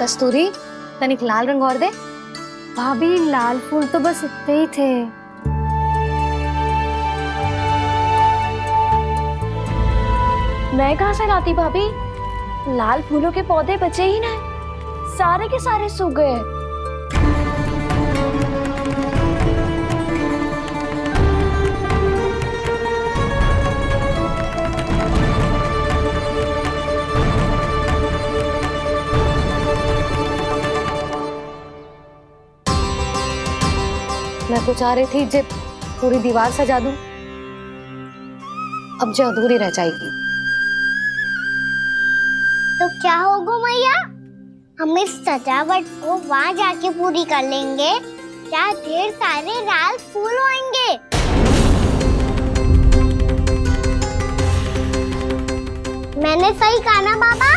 कस्तूरी तनिक लाल रंग और दे। भाभी लाल फूल तो बस इतने ही थे। मैं कहाँ से लाती भाभी, लाल फूलों के पौधे बचे ही नहीं, सारे के सारे सूख गए। मैं तो चाह रही थी जब पूरी दीवार सजा दूं, अब जो अधूरी रह जाएगी। तो क्या होगा मैया, हम इस सजावट को वहाँ जाके पूरी कर लेंगे, क्या ढेर सारे लाल फूल होंगे। मैंने सही कहा ना बाबा?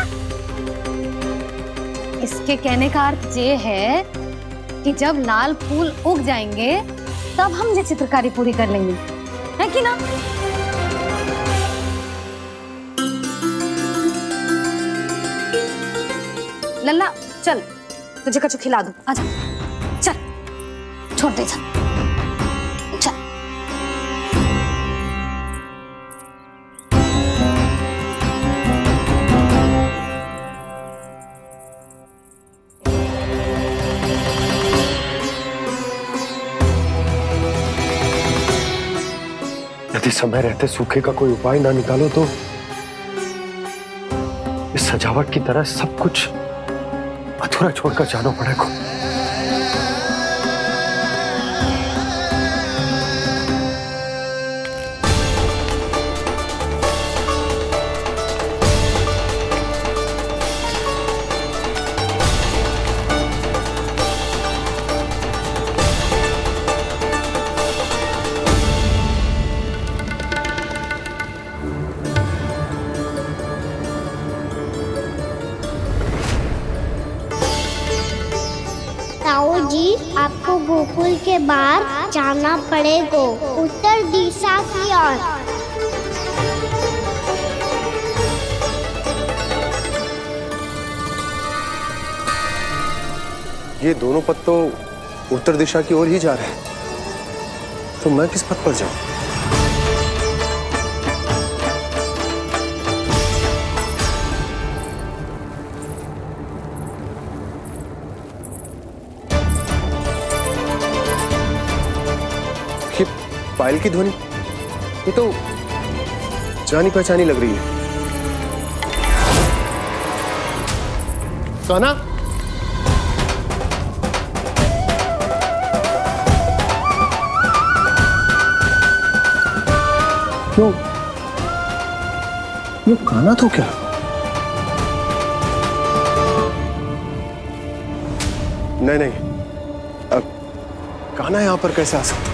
इसके कहने का अर्थ ये है कि जब लाल फूल उग जाएंगे तब हम ये चित्रकारी पूरी कर लेंगे, है कि ना? लल्ला चल, तुझे कछु खिला दूं, आजा चल, छोड़ दे चल। यदि समय रहते सूखे का कोई उपाय ना निकालो तो इस सजावट की तरह सब कुछ अधूरा छोड़कर जाना पड़ेगा। ताऊ जी, आपको गोकुल के बाहर जाना पड़ेगा, उत्तर दिशा की ओर। ये दोनों पथ तो उत्तर दिशा की ओर ही जा रहे हैं, तो मैं किस पथ पर जाऊं? ये पायल की ध्वनि, ये तो जानी पहचानी लग रही है। कान्हा, क्यों? ये कान्हा तो क्या? नहीं नहीं, अब कान्हा यहां पर कैसे आ सकता?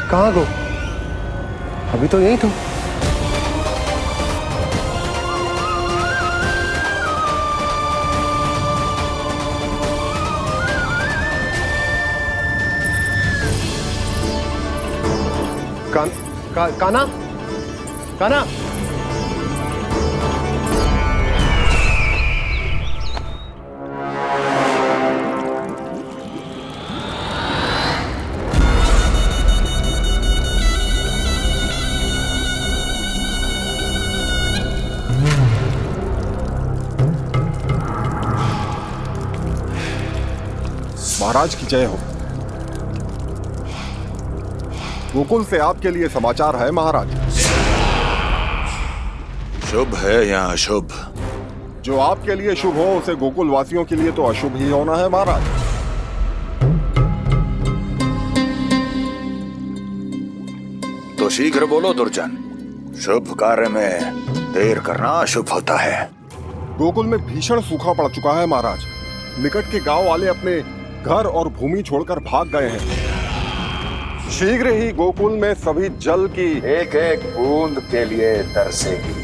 कहाँ गो? अभी तो यही तो। कान्हा, कान्हा, महाराज की जय हो। गोकुल से आपके लिए समाचार है महाराज। शुभ है या अशुभ? जो आपके लिए शुभ हो उसे गोकुल वासियों के लिए तो अशुभ ही होना है महाराज। तो शीघ्र बोलो दुर्जन, शुभ कार्य में देर करना अशुभ होता है। गोकुल में भीषण सूखा पड़ चुका है महाराज। निकट के गांव वाले अपने घर और भूमि छोड़कर भाग गए हैं। शीघ्र ही गोकुल में सभी जल की एक एक बूंद के लिए तरसेगी।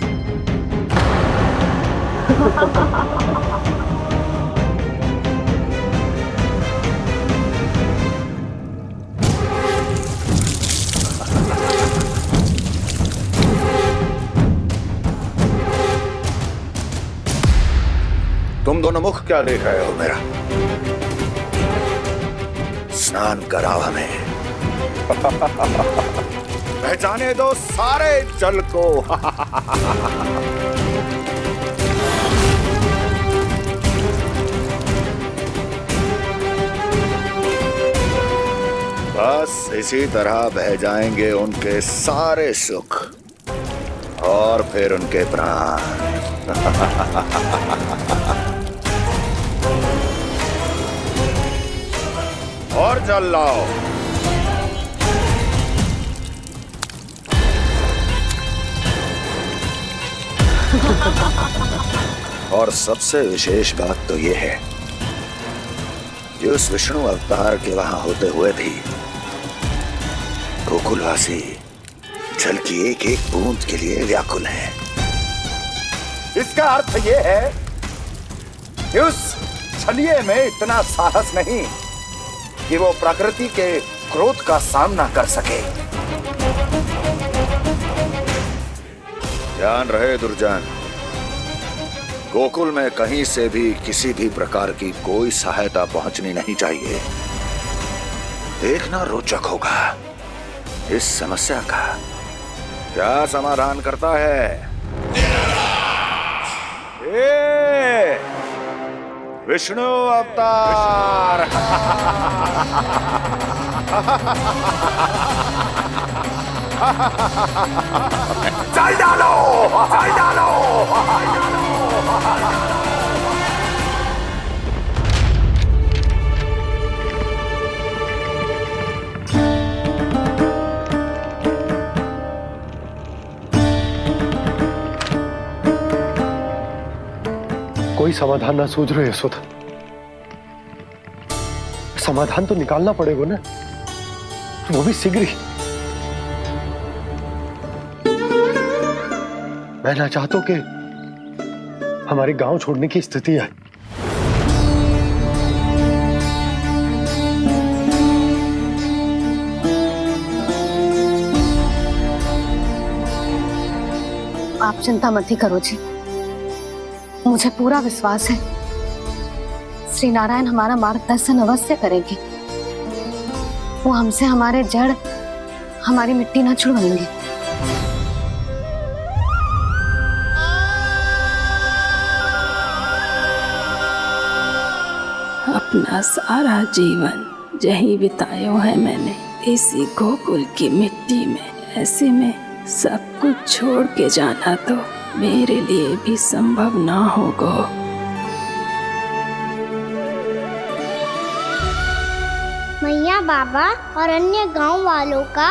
तुम दोनों मुख क्या देख रहे हो मेरा? स्नान कराओ हमें। पहचाने दो सारे जल को। बस इसी तरह बह जाएंगे उनके सारे सुख और फिर उनके प्राण। और जल लाओ। और सबसे विशेष बात तो ये है कि उस विष्णु अवतार के वहां होते हुए भी गोकुलवासी जल की एक एक बूंद के लिए व्याकुल हैं। इसका अर्थ ये है कि उस छलिए में इतना साहस नहीं कि वो प्रकृति के क्रोध का सामना कर सके। ध्यान रहे दुर्जन, गोकुल में कहीं से भी किसी भी प्रकार की कोई सहायता पहुंचनी नहीं चाहिए। देखना रोचक होगा इस समस्या का क्या समाधान करता है। विष्णु अवतार। चल डालो, चल डालो। कोई समाधान ना सूझ रहे यशोदा। समाधान तो निकालना पड़ेगा ना, वो भी शीघ्र ही। मैं ना चाहता हूं कि हमारे गांव छोड़ने की स्थिति है। आप चिंता मत ही करो जी, मुझे पूरा विश्वास है श्री नारायण हमारा मार्गदर्शन अवश्य करेंगे। वो हमसे हमारे जड़, हमारी मिट्टी ना छुड़वाएंगे। अपना सारा जीवन यही बितायो है मैंने, इसी गोकुल की मिट्टी में। ऐसे में सब कुछ छोड़ के जाना तो मेरे लिए भी संभव ना होगा। मैया, बाबा और अन्य गांव वालों का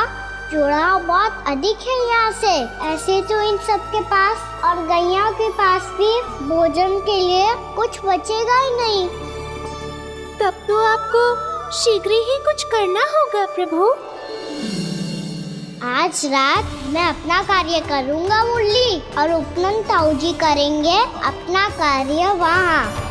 जुड़ाव बहुत अधिक है यहाँ से। ऐसे तो इन सब के पास और गैया के पास भी भोजन के लिए कुछ बचेगा ही नहीं। तब तो आपको शीघ्र ही कुछ करना होगा प्रभु। आज रात मैं अपना कार्य करूँगा मुरली, और उपनंद ताऊ जी करेंगे अपना कार्य वहाँ।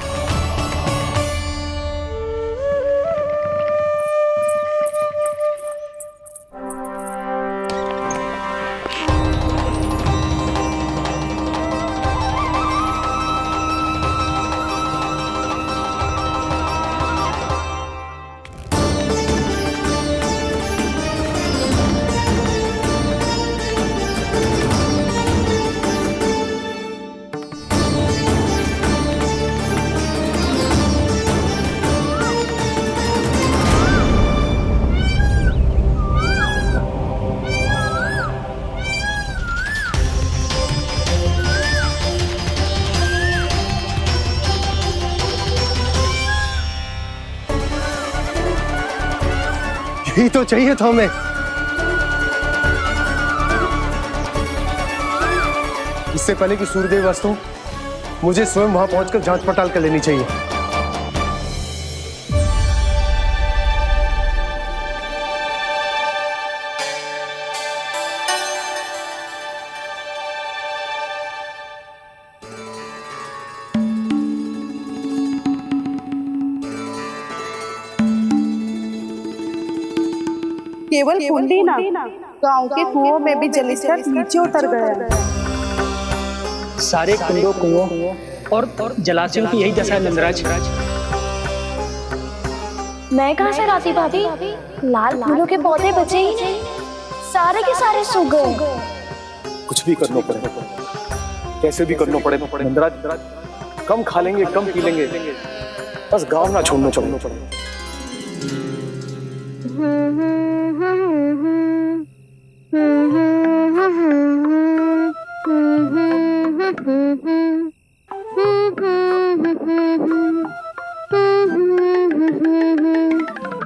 यही तो चाहिए था हमें। इससे पहले कि सूर्यदेव अस्त हो, मुझे स्वयं वहां पहुंचकर जांच पड़ताल कर लेनी चाहिए। केवल कुंडी ना, गांव के कुओं में भी जलस्तर नीचे उतर गया। सारे कुंडों कुओं और जलाशयों की यही दशा है नंदराज। मैं कहाँ से लाती भाभी? लाल फूलों के पौधे बचे ही नहीं, सारे के सारे सूख गए। कुछ भी करना पड़ेगा, कैसे भी करना पड़ेगा नंदराज। कम खा लेंगे, कम पी लेंगे, बस गांव ना छोड़ना पड़ेगा।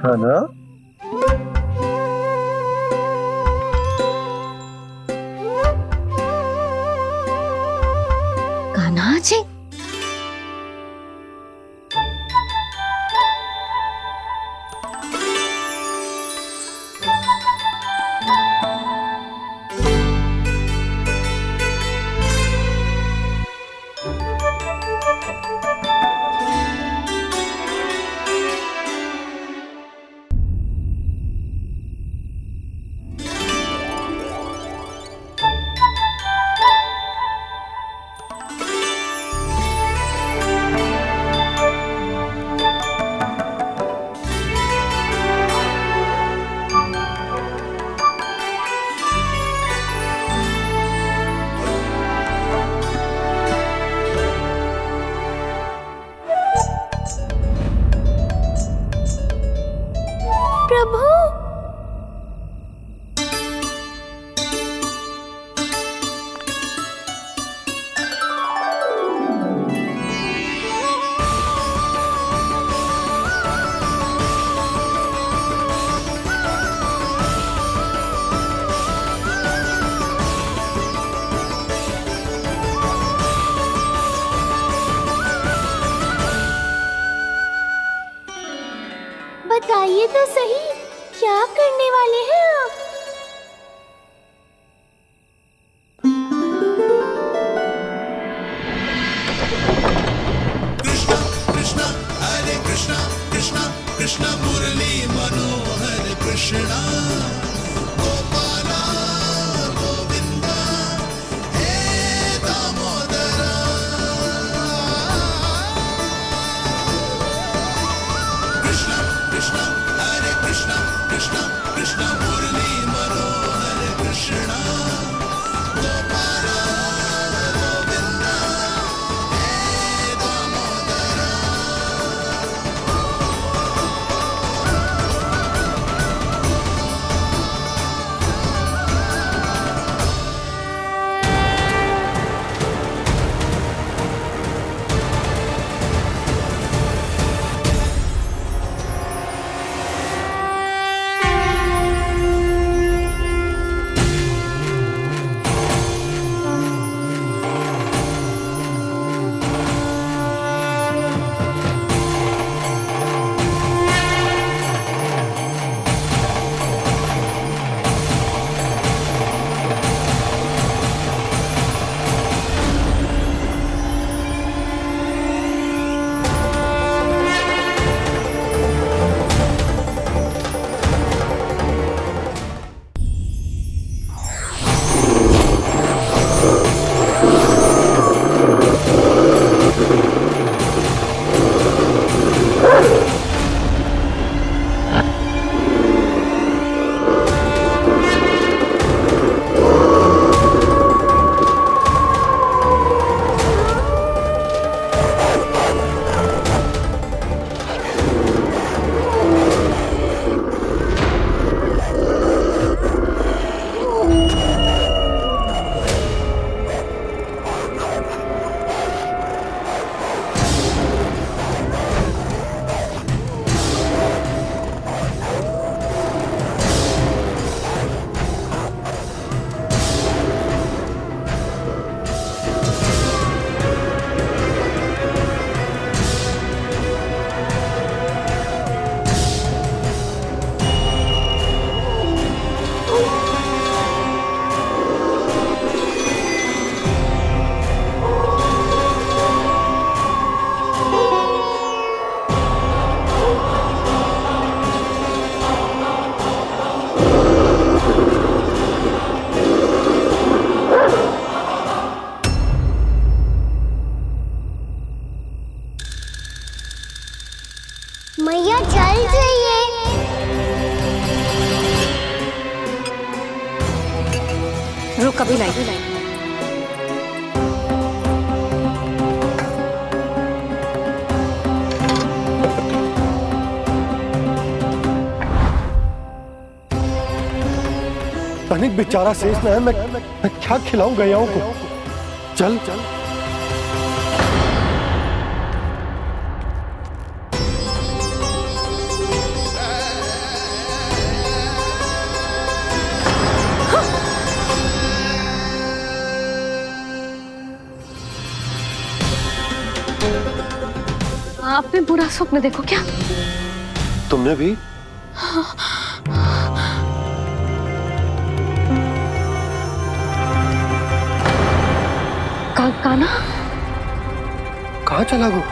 है ना? कान्हा जी, प्रभु, बताइए तो सही, क्या करने वाले हैं आप? कृष्णा कृष्णा हरे कृष्णा कृष्णा कृष्णा मुरली मनोहर कृष्णा गोपाला गोविंदा हे दामोदरा। कृष्णा कृष्णा हरे कृष्णा कृष्णा कृष्णा मुरली मनोहर कृष्णा गोपाला गोविंदा हे दामोदरा। कभी लाई। तनिक बेचारा शेष न है, मैं क्या खिलाऊं गयाओं को। चल चल आपने बुरा स्वप्न देखो क्या? तुमने भी? कान्हा कहाँ चला गो?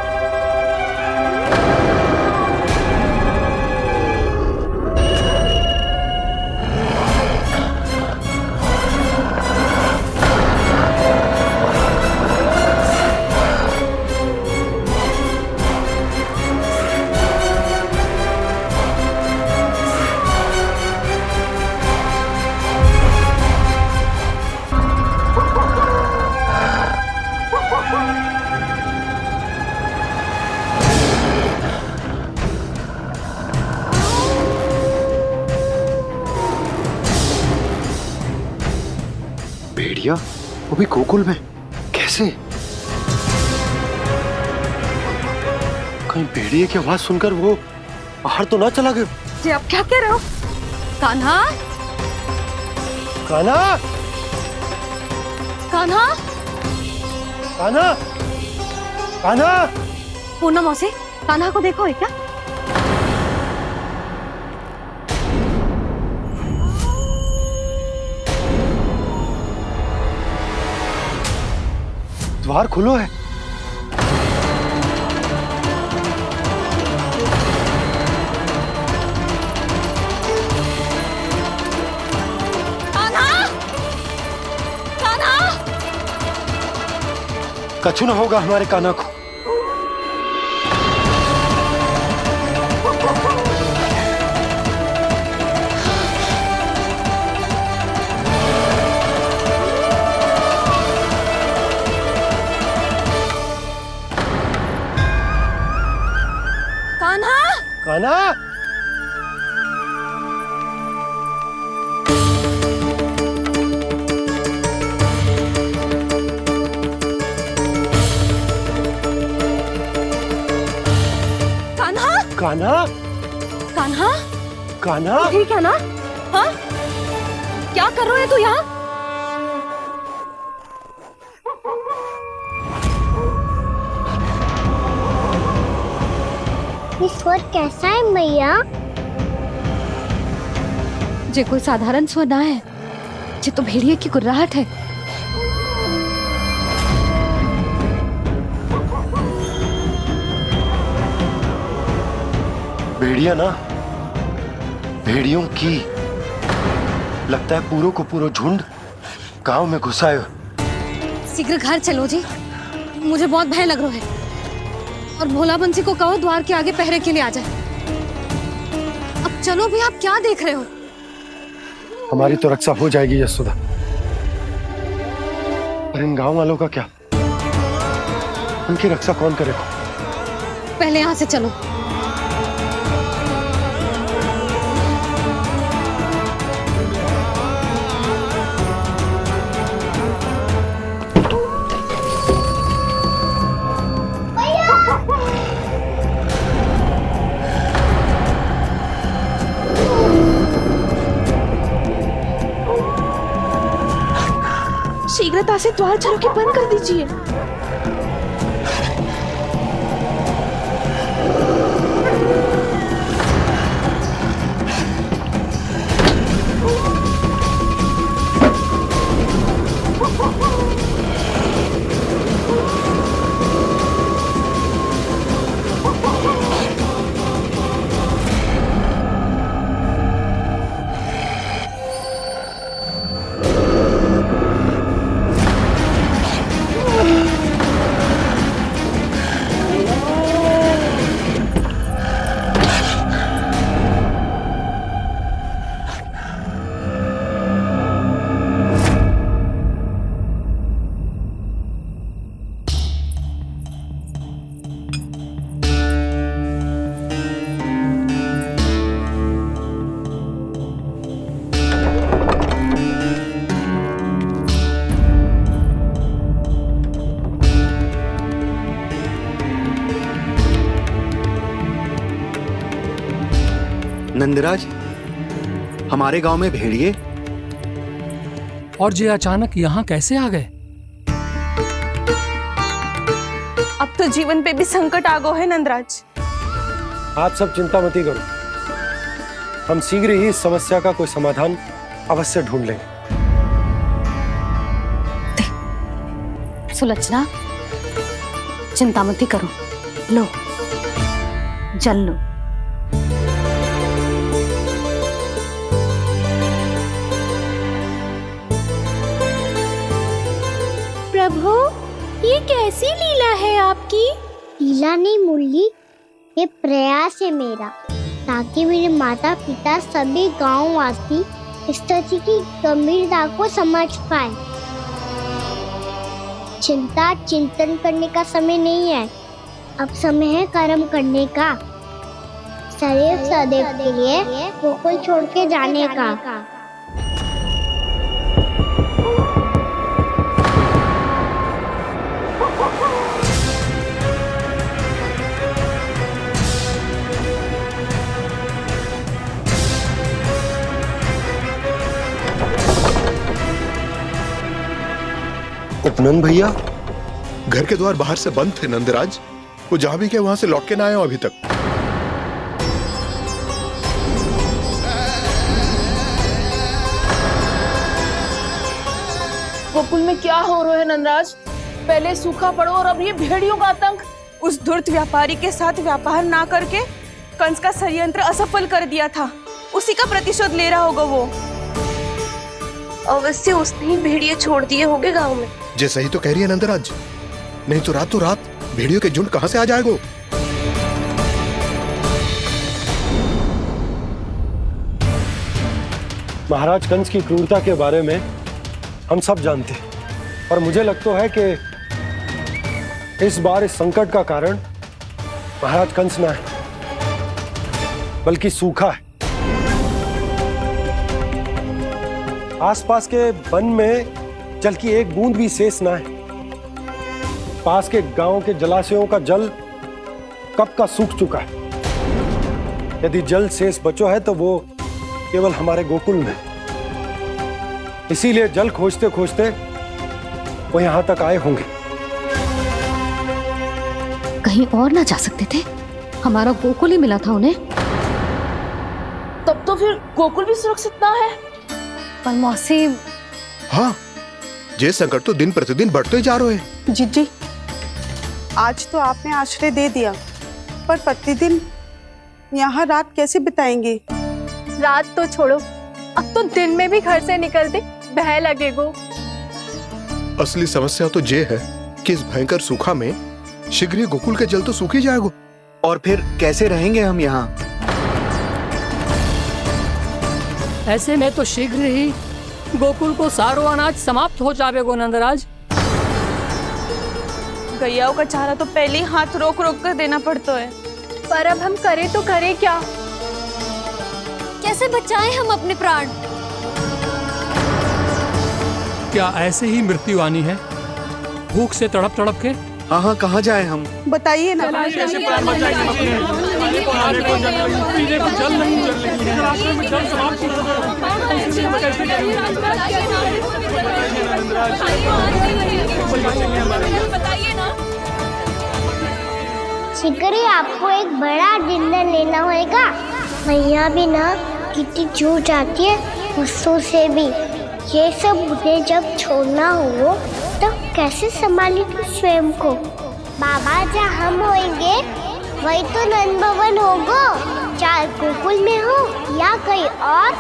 भेड़िया वो भी गोकुल में कैसे? कहीं भेड़िए की आवाज सुनकर वो बाहर तो ना चला गया? जी आप क्या कह रहे हो? कान्हा, कान्हा, कान्हा, कान्हा, कान्हा। पूनम मौसी, कान्हा को देखो है क्या? द्वार खुलो है। कान्हा, कान्हा, कछु न होगा हमारे कान्हा को। कान्हा, कान्हा, कान्हा, कान्हा, कान्हा। ठीक है ना? हाँ? क्या कर रहे हो तू यहाँ? ये स्वर कैसा है मैया? जे कोई साधारण स्वर ना है, जे तो भेड़िए की गुर्राहट है। भेड़िया ना, भेड़ियों की लगता है पूरों को पूरा झुंड गांव में घुसा है। शीघ्र घर चलो जी, मुझे बहुत भय लग रहा है। और भोला बंसी को कहो द्वार के आगे पहरे के लिए आ जाए। अब चलो भी, आप क्या देख रहे हो? हमारी तो रक्षा हो जाएगी यशोदा, पर इन गांव वालों का क्या? उनकी रक्षा कौन करेगा? पहले यहाँ से चलो। शीघ्रता से द्वार झारों के बंद कर दीजिए। नंदराज, हमारे गांव में भेड़िए और ये अचानक यहाँ कैसे आ गए? अब तो जीवन पे भी संकट आ गो है नंदराज। आप सब चिंता मत करो, हम शीघ्र ही इस समस्या का कोई समाधान अवश्य ढूंढ लेंगे। सुलक्षणा, चिंता मत करो, लो जल लो। प्रभु, ये कैसी लीला है आपकी? लीला नहीं मुरली, ये प्रयास है मेरा, ताकि मेरे माता पिता सभी गांव वासी स्थिति की गंभीरता को समझ पाए। चिंता चिंतन करने का समय नहीं है, अब समय है कर्म करने का, सदैव सदैव के लिए गोकुल छोड़ के जाने का। उपनंद भैया, घर के द्वार बाहर से बंद थे नंदराज, वो जहां भी गए वहां से लौट के ना आए हो अभी तक। गोकुल में क्या हो रहा है नंदराज? पहले सूखा पड़ो और अब ये भेड़ियों का आतंक। उस धूर्त व्यापारी के साथ व्यापार ना करके कंस का षड्यंत्र असफल कर दिया था, उसी का प्रतिशोध ले रहा होगा वो। अवश्य उसने ही भेड़िए छोड़ दिए होंगे गांव में। जे सही तो कह रही है नंदराज, नहीं तो रात भेड़ियों के झुंड कहां से आ जाएगो। महाराज कंस की क्रूरता के बारे में हम सब जानते हैं, और मुझे लगता है कि इस बार इस संकट का कारण महाराज कंस ना है, बल्कि सूखा है। आसपास के वन में जल की एक बूंद भी शेष ना है। पास के गांव के जलाशयों का जल कब का सूख चुका है। यदि जल शेष बचो है तो वो केवल हमारे गोकुल में। इसीलिए जल खोजते खोजते वो यहां तक आए होंगे। कहीं और ना जा सकते थे? हमारा गोकुल ही मिला था उन्हें। तब तो फिर गोकुल भी सुरक्षित ना है। पर मौसी, हाँ, ये संकट तो दिन प्रतिदिन बढ़ते जा रहे हैं। जीजी, आज तो आपने आश्रय दे दिया, पर प्रतिदिन यहाँ रात कैसे बिताएंगे? रात तो छोड़ो, अब तो दिन में भी घर से निकलते भय लगेगो। असली समस्या तो ये है कि इस भयंकर सूखा में शीघ्र ही गोकुल के जल तो सूख ही जाएगा। और फिर कैसे रहेंगे हम यहाँ? ऐसे में तो शीघ्र ही गोकुल को सारो अनाज समाप्त हो जाएगो नंदराज। गैयाओं का चारा तो पहले ही हाथ रोक रोक कर देना पड़ता है। पर अब हम करें तो करें क्या? कैसे बचाएं हम अपने प्राण? क्या ऐसे ही मृत्यु आनी है, भूख से तड़प तड़प के? हाँ, कहाँ जाए हम? बताइए ना। शीघ्र ही आपको एक बड़ा डिनर लेना होगा। मैया भी ना कितनी चूक जाती है गुस्सों से भी। ये सब मुझे जब छोड़ना हो तो कैसे संभालेंगे स्वयं को? बाबा जहाँ हम होंगे वही तो नंद भवन होगा, चाहे गोकुल में हो या कहीं और।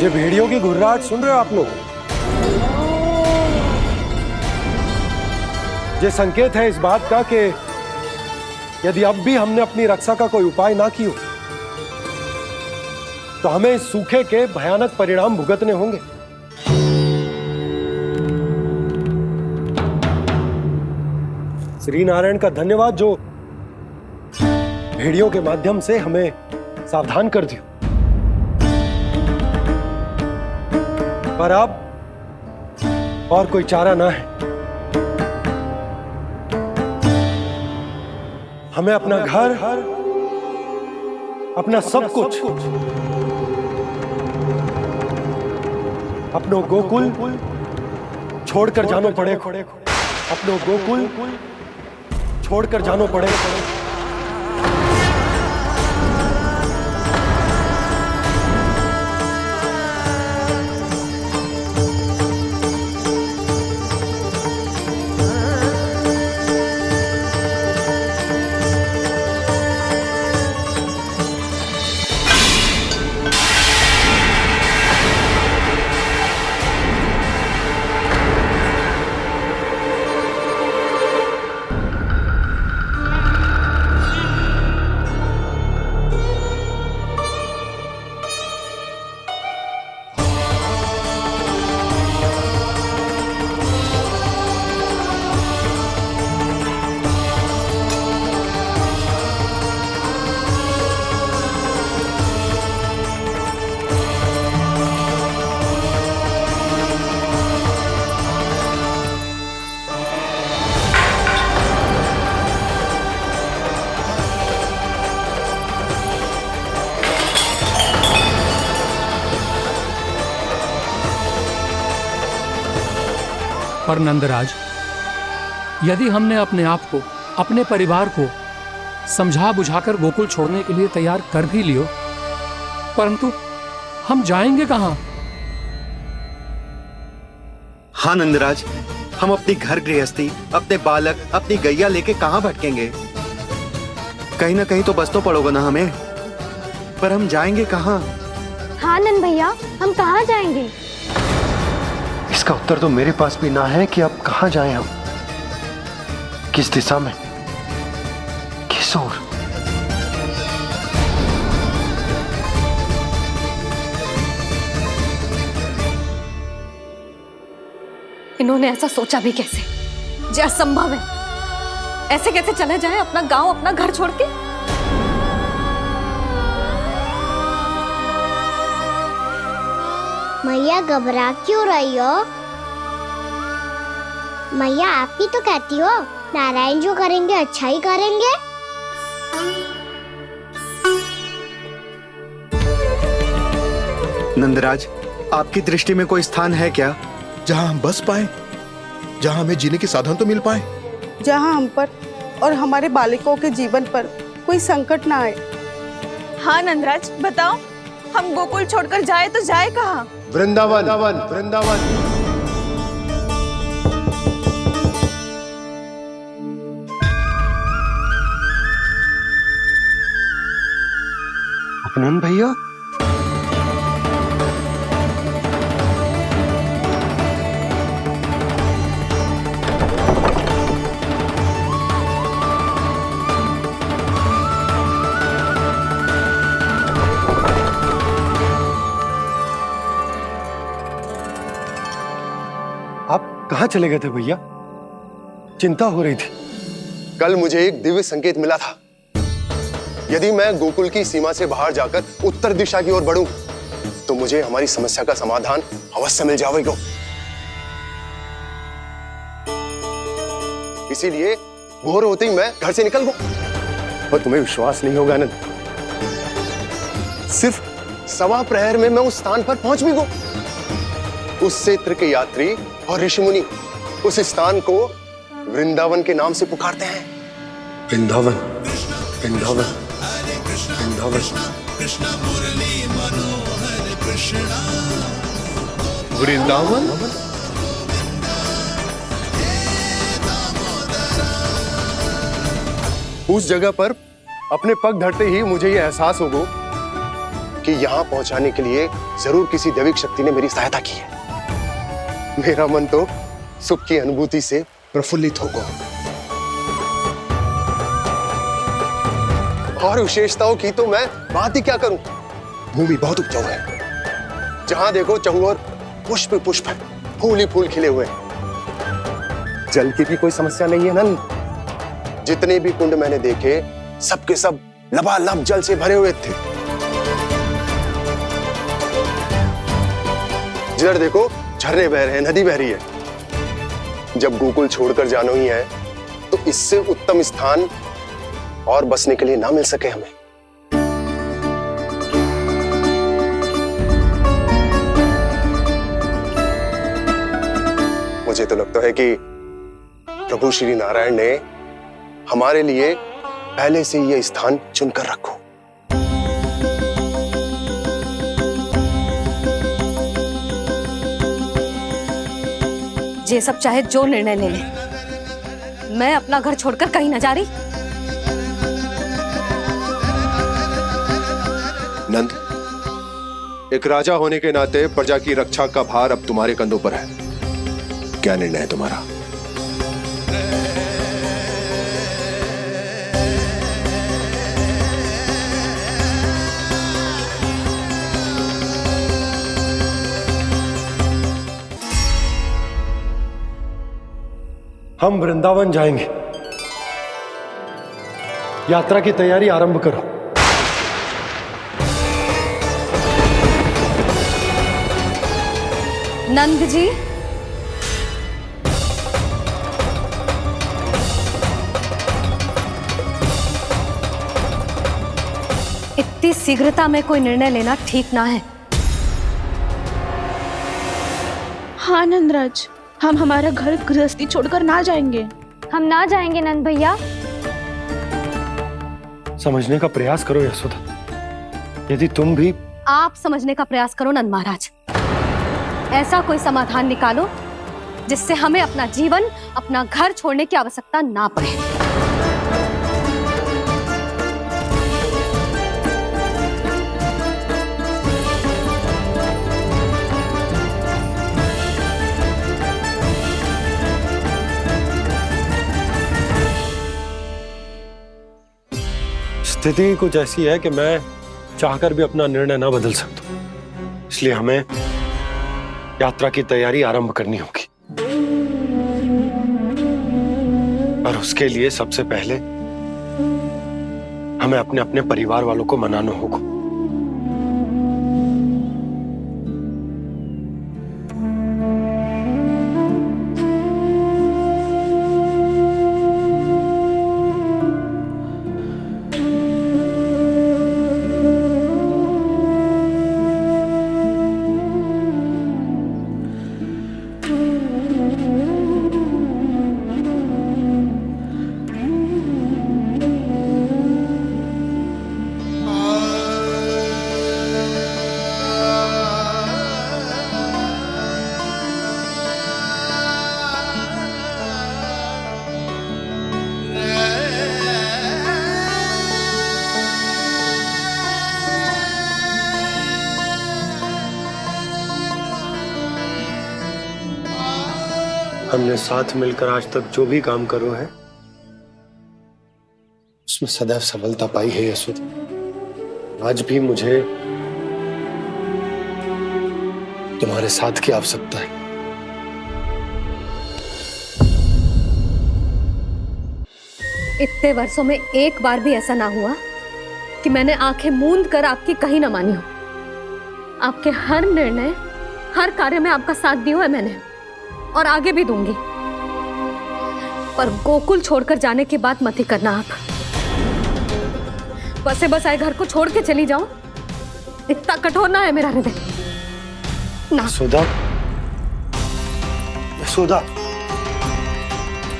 ये भेड़ियों की घुर्राहट सुन रहे हो आप लोग? ये संकेत है इस बात का कि यदि अब भी हमने अपनी रक्षा का कोई उपाय ना किया तो हमें इस सूखे के भयानक परिणाम भुगतने होंगे। श्री नारायण का धन्यवाद जो भेड़ियों के माध्यम से हमें सावधान कर दिया। पर अब और कोई चारा ना है। हमें अपना घर, अपना सब कुछ, अपनो गोकुल छोड़कर जानो पड़े। अपनो गोकुल छोड़कर जानो पड़े। पर नंदराज, यदि हमने अपने आप को, अपने परिवार को समझा बुझाकर गोकुल छोड़ने के लिए तैयार कर भी लियो, परंतु हम जाएंगे कहां? हाँ नंदराज, हम अपनी घर गृहस्थी, अपने बालक, अपनी गैया लेके कहां भटकेंगे? कहीं ना कहीं तो बस तो पड़ोगे ना हमें, पर हम जाएंगे कहां? हाँ नंद भैया, हम कहाँ जाएंगे? इसका उत्तर तो मेरे पास भी ना है कि अब कहां जाएं हम, किस दिशा में, किस ओर। इन्होंने ऐसा सोचा भी कैसे? जो असंभव है। ऐसे कैसे चले जाएं अपना गांव, अपना घर छोड़ के? मैया घबरा क्यों रही हो? मैया आप ही तो कहती हो नारायण जो करेंगे अच्छा ही करेंगे। नंदराज, आपकी दृष्टि में कोई स्थान है क्या जहां हम बस पाए, जहां हमें जीने के साधन तो मिल पाए, जहाँ हम पर और हमारे बालकों के जीवन पर कोई संकट ना आए। हाँ नंदराज, बताओ, हम गोकुल छोड़कर जाए तो जाए कहाँ? वृंदावन। वृंदावन। उपनंद भैया, कहां चले गए थे भैया? चिंता हो रही थी। कल मुझे एक दिव्य संकेत मिला था। यदि मैं गोकुल की सीमा से बाहर जाकर उत्तर दिशा की ओर बढ़ूं, तो मुझे हमारी समस्या का समाधान अवश्य मिल जाएगा। इसीलिए भोर होते ही मैं घर से निकल गया। और तुम्हें विश्वास नहीं होगा आनंद, सिर्फ सवा प्रहर में मैं उस स्थान पर पहुंच भी गया। उस क्षेत्र के यात्री और ऋषि मुनि उस स्थान को वृंदावन के नाम से पुकारते हैं। वृंदावन, वृंदावन, वृंदावन। वृंदावन? उस जगह पर अपने पग धरते ही मुझे यह एहसास होगा कि यहां पहुंचाने के लिए जरूर किसी दैविक शक्ति ने मेरी सहायता की है। मेरा मन तो सुख की अनुभूति से प्रफुल्लित होगा। और विशेषताओं की तो मैं बात ही क्या करूं। भूमि बहुत उपजाऊ है, जहां देखो चहुओर पुष्प पुष्प है, फूल ही फूल खिले हुए हैं। जल की भी कोई समस्या नहीं है नंद। जितने भी कुंड मैंने देखे, सबके सब लबालब जल से भरे हुए थे। जिधर देखो झरने बह रहे हैं, नदी बह रही है। जब गोकुल छोड़कर जाना ही है तो इससे उत्तम स्थान और बसने के लिए ना मिल सके हमें। मुझे तो लगता है कि प्रभु श्री नारायण ने हमारे लिए पहले से यह स्थान चुनकर रखो। ये सब चाहे जो निर्णय ले ले, मैं अपना घर छोड़कर कहीं न जा रही। नंद, एक राजा होने के नाते प्रजा की रक्षा का भार अब तुम्हारे कंधों पर है। क्या निर्णय है तुम्हारा? हम वृंदावन जाएंगे। यात्रा की तैयारी आरंभ करो। नंद जी, इतनी शीघ्रता में कोई निर्णय लेना ठीक ना है। हाँ नंदराज, हम हमारा घर गृहस्थी छोड़कर ना जाएंगे। हम ना जाएंगे नंद भैया। समझने का प्रयास करो यशोदा। यदि तुम भी आप समझने का प्रयास करो नंद महाराज। ऐसा कोई समाधान निकालो जिससे हमें अपना जीवन, अपना घर छोड़ने की आवश्यकता ना पड़े। स्थिति कुछ ऐसी है कि मैं चाहकर भी अपना निर्णय ना बदल सकता, इसलिए हमें यात्रा की तैयारी आरंभ करनी होगी। और उसके लिए सबसे पहले हमें अपने अपने परिवार वालों को मनाना होगा। हमने साथ मिलकर आज तक जो भी काम करो है उसमें सदैव सफलता पाई है यशोदा। आज भी मुझे तुम्हारे साथ की आवश्यकता है। इतने वर्षों में एक बार भी ऐसा ना हुआ कि मैंने आंखें मूंद कर आपकी कहीं ना मानी हो। आपके हर निर्णय, हर कार्य में आपका साथ दिया है मैंने, और आगे भी दूंगी। पर गोकुल छोड़कर जाने की बात मत ही करना आप। बसे बसाए घर को छोड़ के चली जाऊं, इतना कठोर ना है मेरा हृदय ना। यशोदा, यशोदा,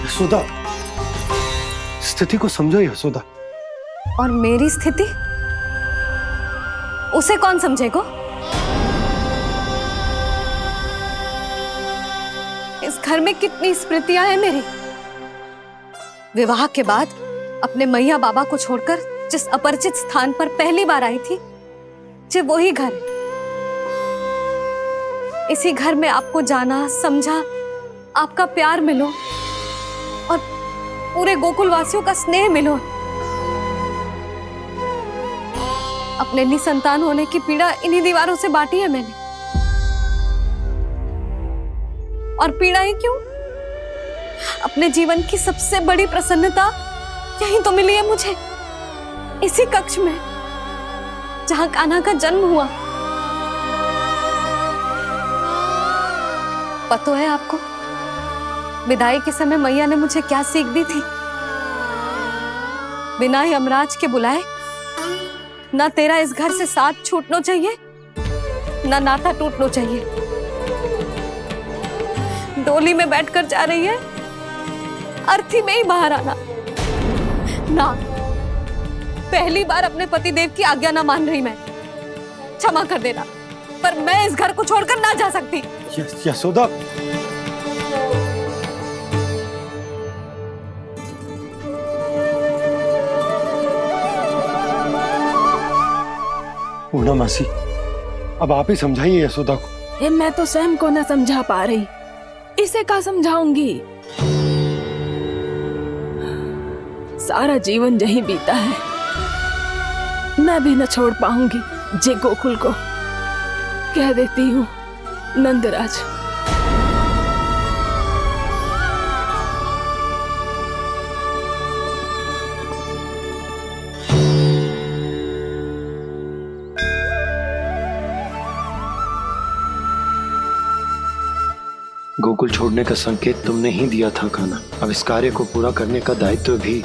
यशोदा, स्थिति को समझो यशोदा। और मेरी स्थिति उसे कौन समझेगा? इस घर में कितनी स्मृतियां हैं मेरी। विवाह के बाद अपने मैया बाबा को छोड़कर जिस अपरिचित स्थान पर पहली बार आई थी, जो वही घर है। इसी घर में आपको जाना, समझा, आपका प्यार मिलो और पूरे गोकुल वासियों का स्नेह मिलो। अपने निसंतान होने की पीड़ा इन्हीं दीवारों से बांटी है मैंने। और पीड़ा ही क्यों? अपने जीवन की सबसे बड़ी प्रसन्नता यहीं तो मिली है मुझे, इसी कक्ष में जहां कान्हा का जन्म हुआ। पता है आपको विदाई के समय मैया ने मुझे क्या सीख दी थी? बिना यमराज के बुलाए ना तेरा इस घर से साथ छूटना चाहिए, ना नाता टूटना चाहिए। डोली में बैठकर जा रही है, अर्थी में ही बाहर आना ना। पहली बार अपने पति देव की आज्ञा ना मान रही मैं, क्षमा कर देना, पर मैं इस घर को छोड़कर ना जा सकती। यशोदा, पूर्णा मासी, अब आप ही समझाइए यशोदा को। ये मैं तो स्वयं को न समझा पा रही, इसे क्या समझाऊंगी? सारा जीवन यही बीता है, मैं भी न छोड़ पाऊंगी। जे गोकुल को कह देती हूँ नंदराज। गोकुल छोड़ने का संकेत तुमने ही दिया था कान्हा। अब इस कार्य को पूरा करने का दायित्व भी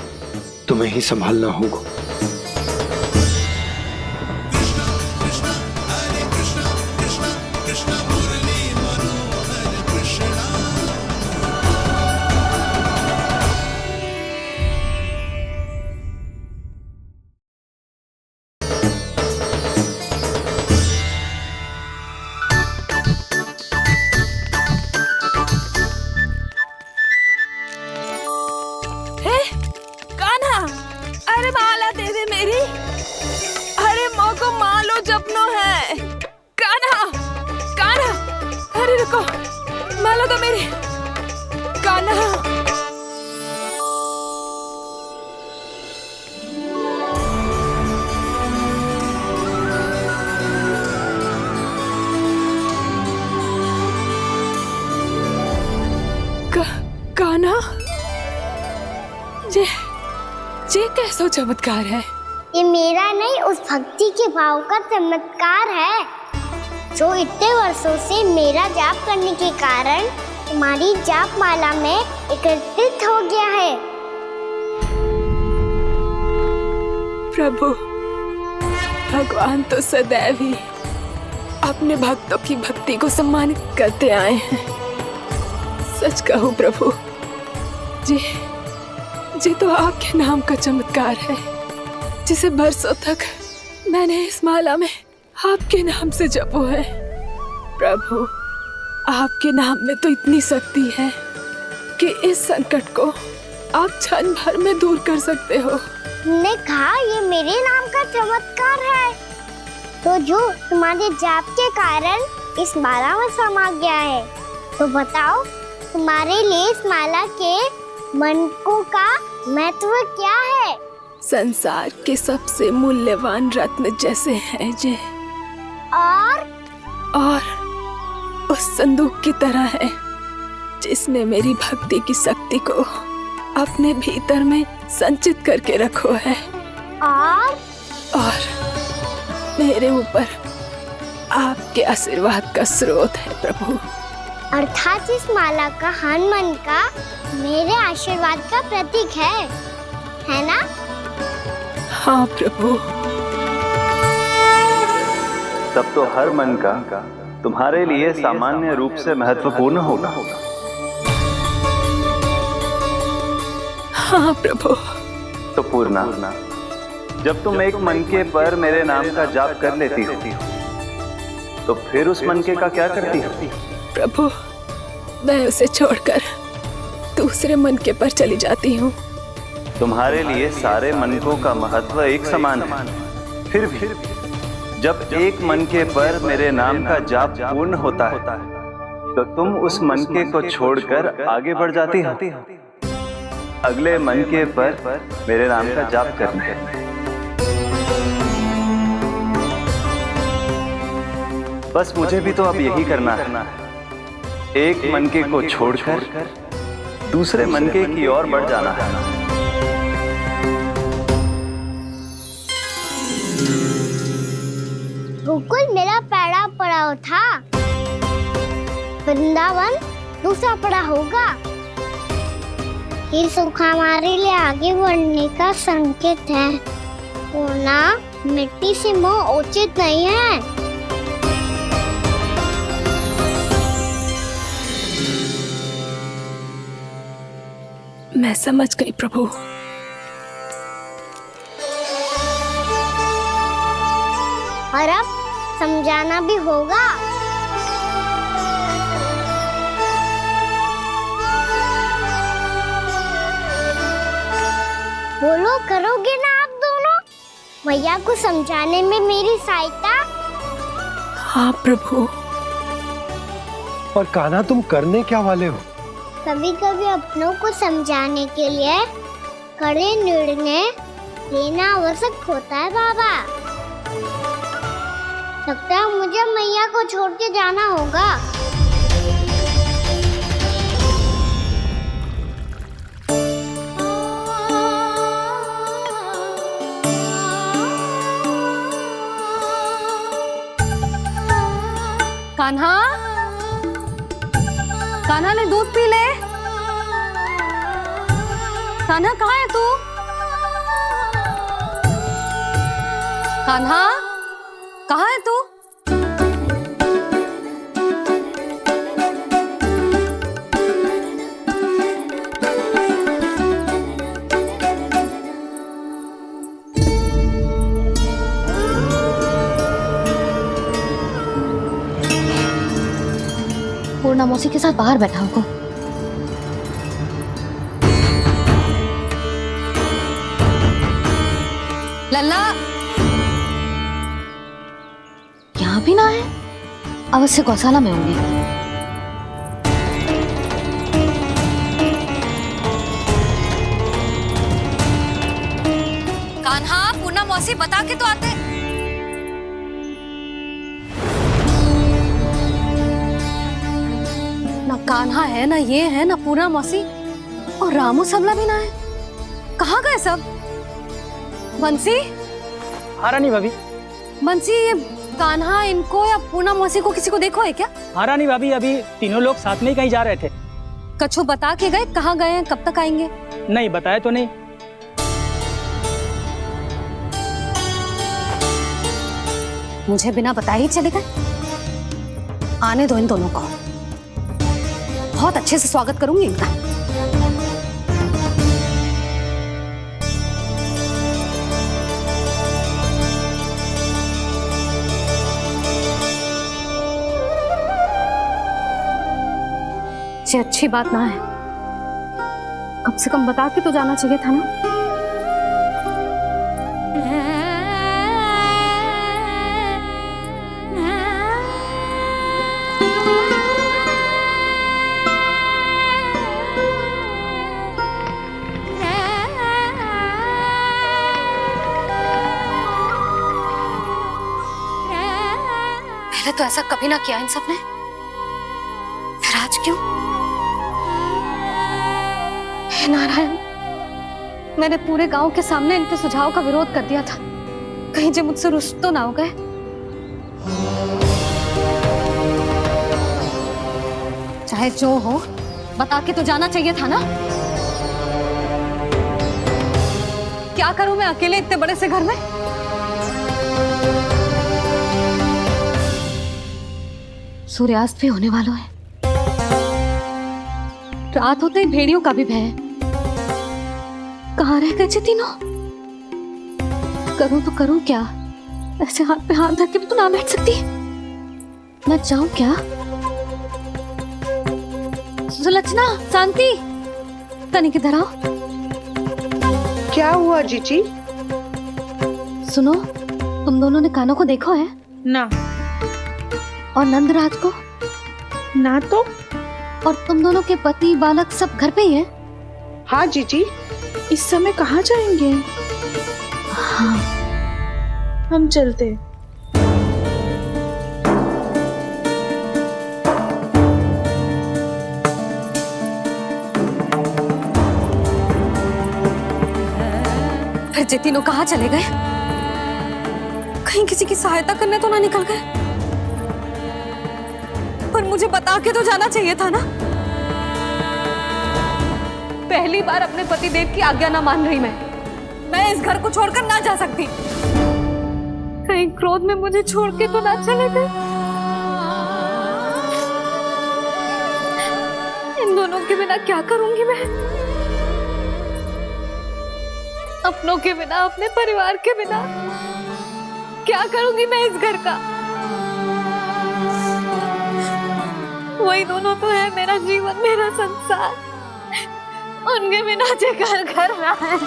तुम्हें ही संभालना होगा। अरे माला दे दे मेरी, अरे मोको मालो जपनो है। कान्हा, कान्हा, अरे रुको, मालो तो मेरी। कान्हा, कान्हा, ये कैसा चमत्कार है? ये मेरा नहीं, उस भक्ति के भाव का चमत्कार है जो इतने वर्षों से मेरा जाप करने के कारण तुम्हारी जाप माला में एकत्रित हो गया है। प्रभु, भगवान तो सदैव ही अपने भक्तों की भक्ति को सम्मानित करते आए हैं। सच कहूँ प्रभु, जी तो आपके नाम का चमत्कार है, जिसे बरसों तक मैंने इस माला में आपके नाम से जपो है। प्रभु, आपके नाम में तो इतनी शक्ति है कि इस संकट को आप क्षण भर में दूर कर सकते हो। तुमने कहा ये मेरे नाम का चमत्कार है, तो जो तुम्हारे जाप के कारण इस माला में समा गया है, तो बताओ तुम्हारे लिए इस माला के मनकों का महत्व क्या है? संसार के सबसे मूल्यवान रत्न जैसे हैं जे, और उस संदूक की तरह है जिसने मेरी भक्ति की शक्ति को अपने भीतर में संचित करके रखो है। और मेरे ऊपर आपके आशीर्वाद का स्रोत है प्रभु। अर्थात इस माला का हनुमान का मेरे आशीर्वाद का प्रतीक है ना? हाँ प्रभु। तब तो हर मन का तुम्हारे लिए सामान्य रूप से महत्वपूर्ण होगा। हाँ प्रभु। तो पूर्णा, जब तुम एक मनके पर मेरे नाम का जाप कर लेती हो, तो फिर उस मनके का क्या करती हो? प्रभु, मैं उसे छोड़कर दूसरे मनके पर चली जाती हूँ। तुम्हारे लिए सारे मनकों का महत्व एक समान है। फिर भी जब एक मनके पर मेरे नाम का जाप पूर्ण होता है, तो तुम उस मनके को छोड़कर आगे बढ़ जाती हो अगले मनके पर मेरे नाम का जाप करने। बस मुझे भी तो अब यही करना है, एक मनके को छोड़कर दूसरे मनके की ओर बढ़ जाना है। गोकुल मेरा पैड़ा पड़ा था, वृंदावन दूसरा पड़ा होगा। ये सुख हमारे लिए आगे बढ़ने का संकेत है। वरना मिट्टी से मोह उचित नहीं है। मैं समझ गई प्रभु। और अब समझाना भी होगा। बोलो, करोगे ना आप दोनों? भैया को समझाने में मेरी सहायता। हाँ प्रभु। और कान्हा, तुम करने क्या वाले हो? कभी कभी अपनों को समझाने के लिए कड़े निर्णय लेना आवश्यक होता है बाबा। लगता है मुझे मैया को छोड़ के जाना होगा। कान्हा, कान्हा ने दूध पी ले। कान्हा कहाँ है तू? कान्हा कहाँ है तू? पूर्णा मौसी के साथ बाहर बैठा होगा। लल्ला यहाँ भी ना है, अवश्य गौशाला में होंगे। कान्हा, पूर्णा मौसी बता के तो आते। ना कान्हा है, ना ये है, ना पूर्णा मौसी, और रामू सबला भी ना है। कहाँ गए सब? बंसी? हाँ रानी भाभी। बंसी, ये कान्हा इनको या पूर्णा मौसी को किसी को देखो है क्या? हाँ रानी भाभी, अभी तीनों लोग साथ में ही कहीं जा रहे थे। कछु बता के गए कहाँ गए हैं, कब तक आएंगे? नहीं बताया तो नहीं। मुझे बिना बताए ही चले गए? आने दो इन दोनों को, बहुत अच्छे से स्वागत करूंगी इनका। ये अच्छी बात ना है, कम से कम बता के तो जाना चाहिए था ना। पहले तो ऐसा कभी ना किया इन सब ने, फिर आज क्यों? हे नारायण, मैंने पूरे गांव के सामने इनके सुझाव का विरोध कर दिया था, कहीं जो मुझसे रुष्ट तो ना हो गए। चाहे जो हो, बता के तो जाना चाहिए था ना। क्या करूं मैं अकेले इतने बड़े से घर में? सूर्यास्त भी होने वाला है, रात होते ही भेड़ियों का भी भय है। कहाँ रह गए तीनों? करूं तो करूं क्या? ऐसे हाथ पे हाथ धर के भी तो ना बैठ सकती। मैं जाऊं क्या? सुलक्षणा, शांति, तनी किधर आओ। क्या हुआ जीजी? सुनो, तुम दोनों ने कान्हा को देखो है? ना। और नंदराज को? ना तो। और तुम दोनों के पति बालक सब घर पे ही हैं? हाँ जीजी, इस समय कहाँ जाएंगे? हाँ, हम चलते। फिर ये तीनों कहाँ चले गए? कहीं किसी की सहायता करने तो ना निकल गए? पर मुझे बता के तो जाना चाहिए था ना। पहली बार अपने पतिदेव की आज्ञा ना मान रही मैं इस घर को छोड़कर ना जा सकती। कहीं क्रोध में मुझे छोड़ के तो ना चले गए। इन दोनों के बिना क्या करूंगी मैं? अपनों के बिना, अपने परिवार के बिना क्या करूंगी मैं इस घर का? वही दोनों तो है मेरा जीवन, मेरा संसार। उनके बिना जे घर घर रहा है।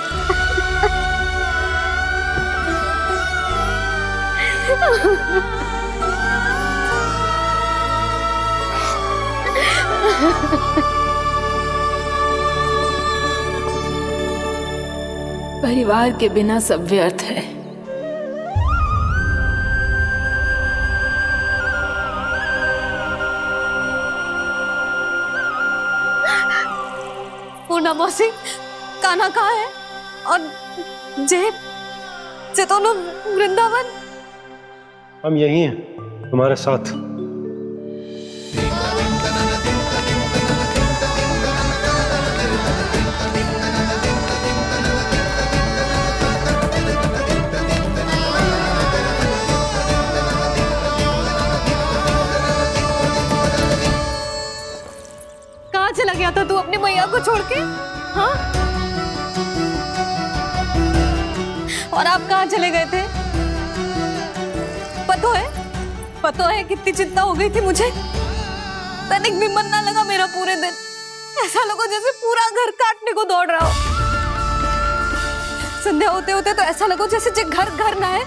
परिवार के बिना सब व्यर्थ है। पूना मौसी, कान्हा कहाँ है? और जे दोनों वृंदावन? हम यही हैं, तुम्हारे साथ। कहाँ चला गया था तू अपनी मैया को छोड़ के? हाँ? और आप कहाँ चले गए थे? पतो है कितनी चिंता हो गई थी मुझे। तनिक भी मन ना लगा मेरा पूरे दिन। ऐसा लगा जैसे पूरा घर काटने को दौड़ रहा हो। संध्या होते होते तो ऐसा लगा जैसे घर घर ना है,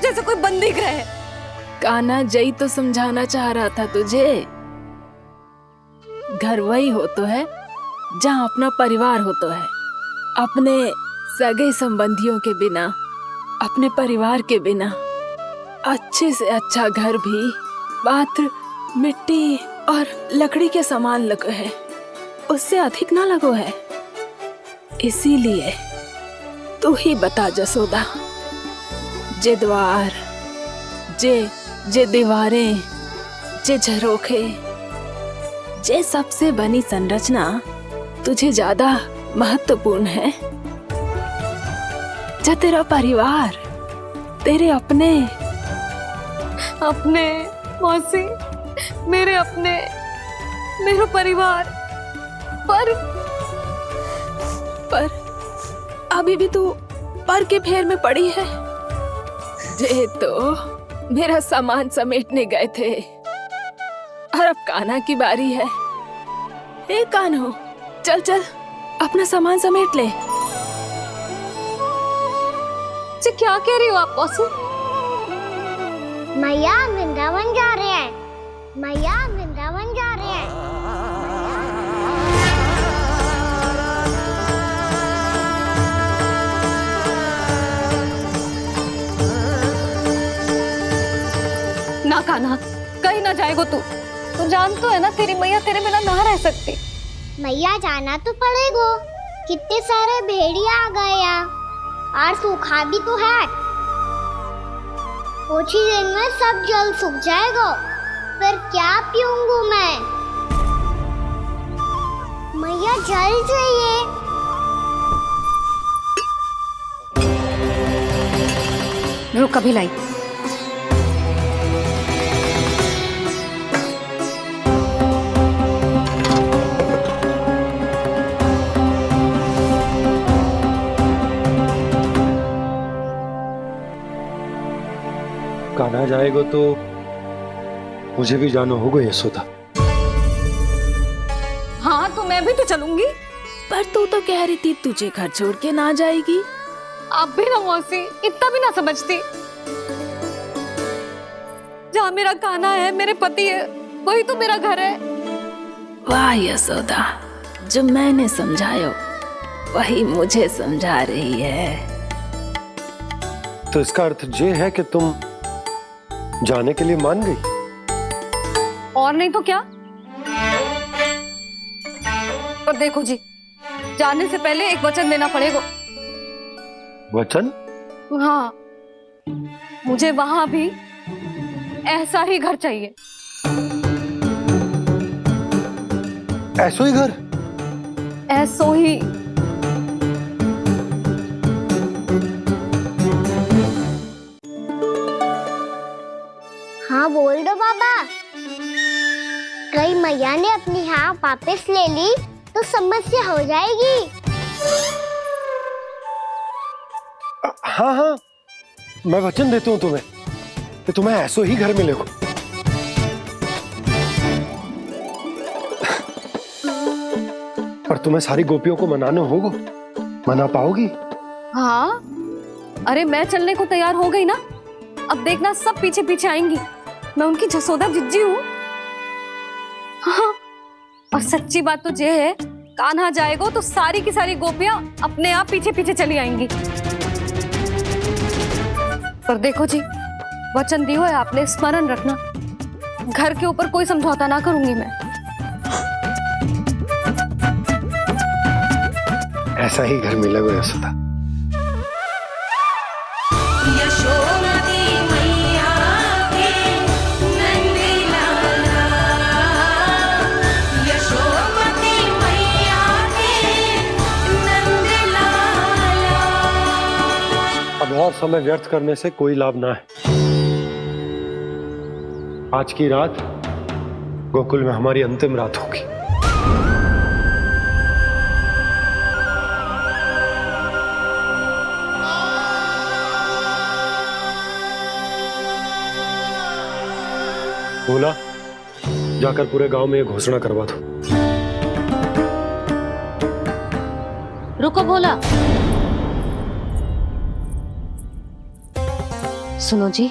जैसे कोई बंदी गृह है। कान्हा, जय तो समझाना चाह रहा था तुझे। घर वही हो तो है जहाँ अपना परिवार हो तो है। अपने सगे संबंधियों के बिना, अपने परिवार के बिना अच्छे से अच्छा घर भी मात्र मिट्टी और लकड़ी के समान लगो है, उससे अधिक ना लगो है। इसीलिए तू ही बता जसोदा, जे द्वार, जे दीवारें, जे झरोखे, जे सबसे बनी संरचना तुझे ज्यादा महत्वपूर्ण है? जा तेरा परिवार, तेरे अपने मौसी, मेरे अपने, मेरा परिवार। पर अभी भी तू पर के फेर में पड़ी है। जे तो मेरा सामान समेटने गए थे और अब कान्हा की बारी है। ए कान्हो, चल चल अपना सामान समेट ले। क्या कह रही हो आप मौसी? मैया वृंदावन जा रहे हैं। मैया वृंदावन जा रहे हैं। ना कान्हा, कहीं ना जाएगो तू। तू जान तो है ना तेरी मैया तेरे बिना ना रह सकती। मैया जाना तो पड़ेगा। कितने सारे भेड़िया आ गए यहाँ, और सूखा भी तो है। कुछ ही दिन में सब जल सूख जाएगा, फिर क्या पीऊंगा मैं? मैया जल चाहिए। रुक, अभी लाई। कान्हा जाएगा तो मुझे भी जाना होगा यशोदा। हाँ, तो मैं भी तो चलूंगी। पर तू तो कह रही थी तुझे घर छोड़ के ना जाएगी। आप भी ना मौसी, इतना भी ना समझती। जहाँ मेरा कान्हा है, मेरे पति है, वही तो मेरा घर है। वाह यशोदा, जो मैंने समझायो वही मुझे समझा रही है। तो इसका अर्थ ये है कि तुम जाने के लिए मान गई? और नहीं तो क्या। और देखो जी, जाने से पहले एक वचन देना पड़ेगा। वचन? हाँ, मुझे वहां भी ऐसा ही घर चाहिए। ऐसा ही घर? ऐसो ही। हाँ बोल दो बाबा। कहीं मैया ने अपनी हाँ वापस ले ली तो समस्या हो जाएगी। हाँ हाँ, मैं वचन देता हूँ तुम्हें कि तुम्हें ऐसो ही घर मिलेगा। पर तुम्हें सारी गोपियों को मनाना होगा, मना पाओगी? हाँ, अरे मैं चलने को तैयार हो गई ना, अब देखना सब पीछे पीछे आएंगी। मैं उनकी जसोदा जिज्जी हूँ। हाँ, और सच्ची बात तो ये है, कान्हा जाएगा तो सारी की सारी गोपियां अपने आप पीछे पीछे चली आएंगी। पर देखो जी, वचन दियो है आपने, स्मरण रखना, घर के ऊपर कोई समझौता ना करूंगी मैं। ऐसा ही घर मिलेगा यशोदा। अब और समय व्यर्थ करने से कोई लाभ ना है। आज की रात गोकुल में हमारी अंतिम रात होगी। भोला, जाकर पूरे गांव में ये घोषणा करवा दो। रुको भोला। सुनो जी,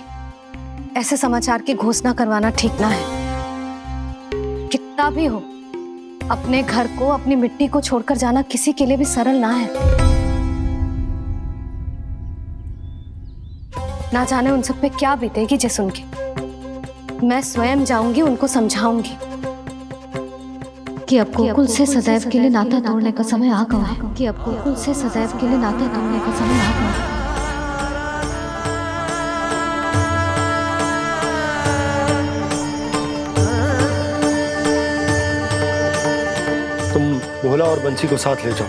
ऐसे समाचार की घोषणा करवाना ठीक ना है। कितना भी हो, अपने घर को, अपनी मिट्टी को छोड़कर जाना किसी के लिए भी सरल ना है। ना जाने उन सब पे क्या बीतेगी जे सुन के। मैं स्वयं जाऊंगी, उनको समझाऊंगी कि अब गोकुल से सदैव के लिए नाता तोड़ने का समय आ गया है। कि अब गोकुल से सदैव के लिए नाता तोड़ने का समय आ गया है। तुम भोला और बंसी को साथ ले जाओ।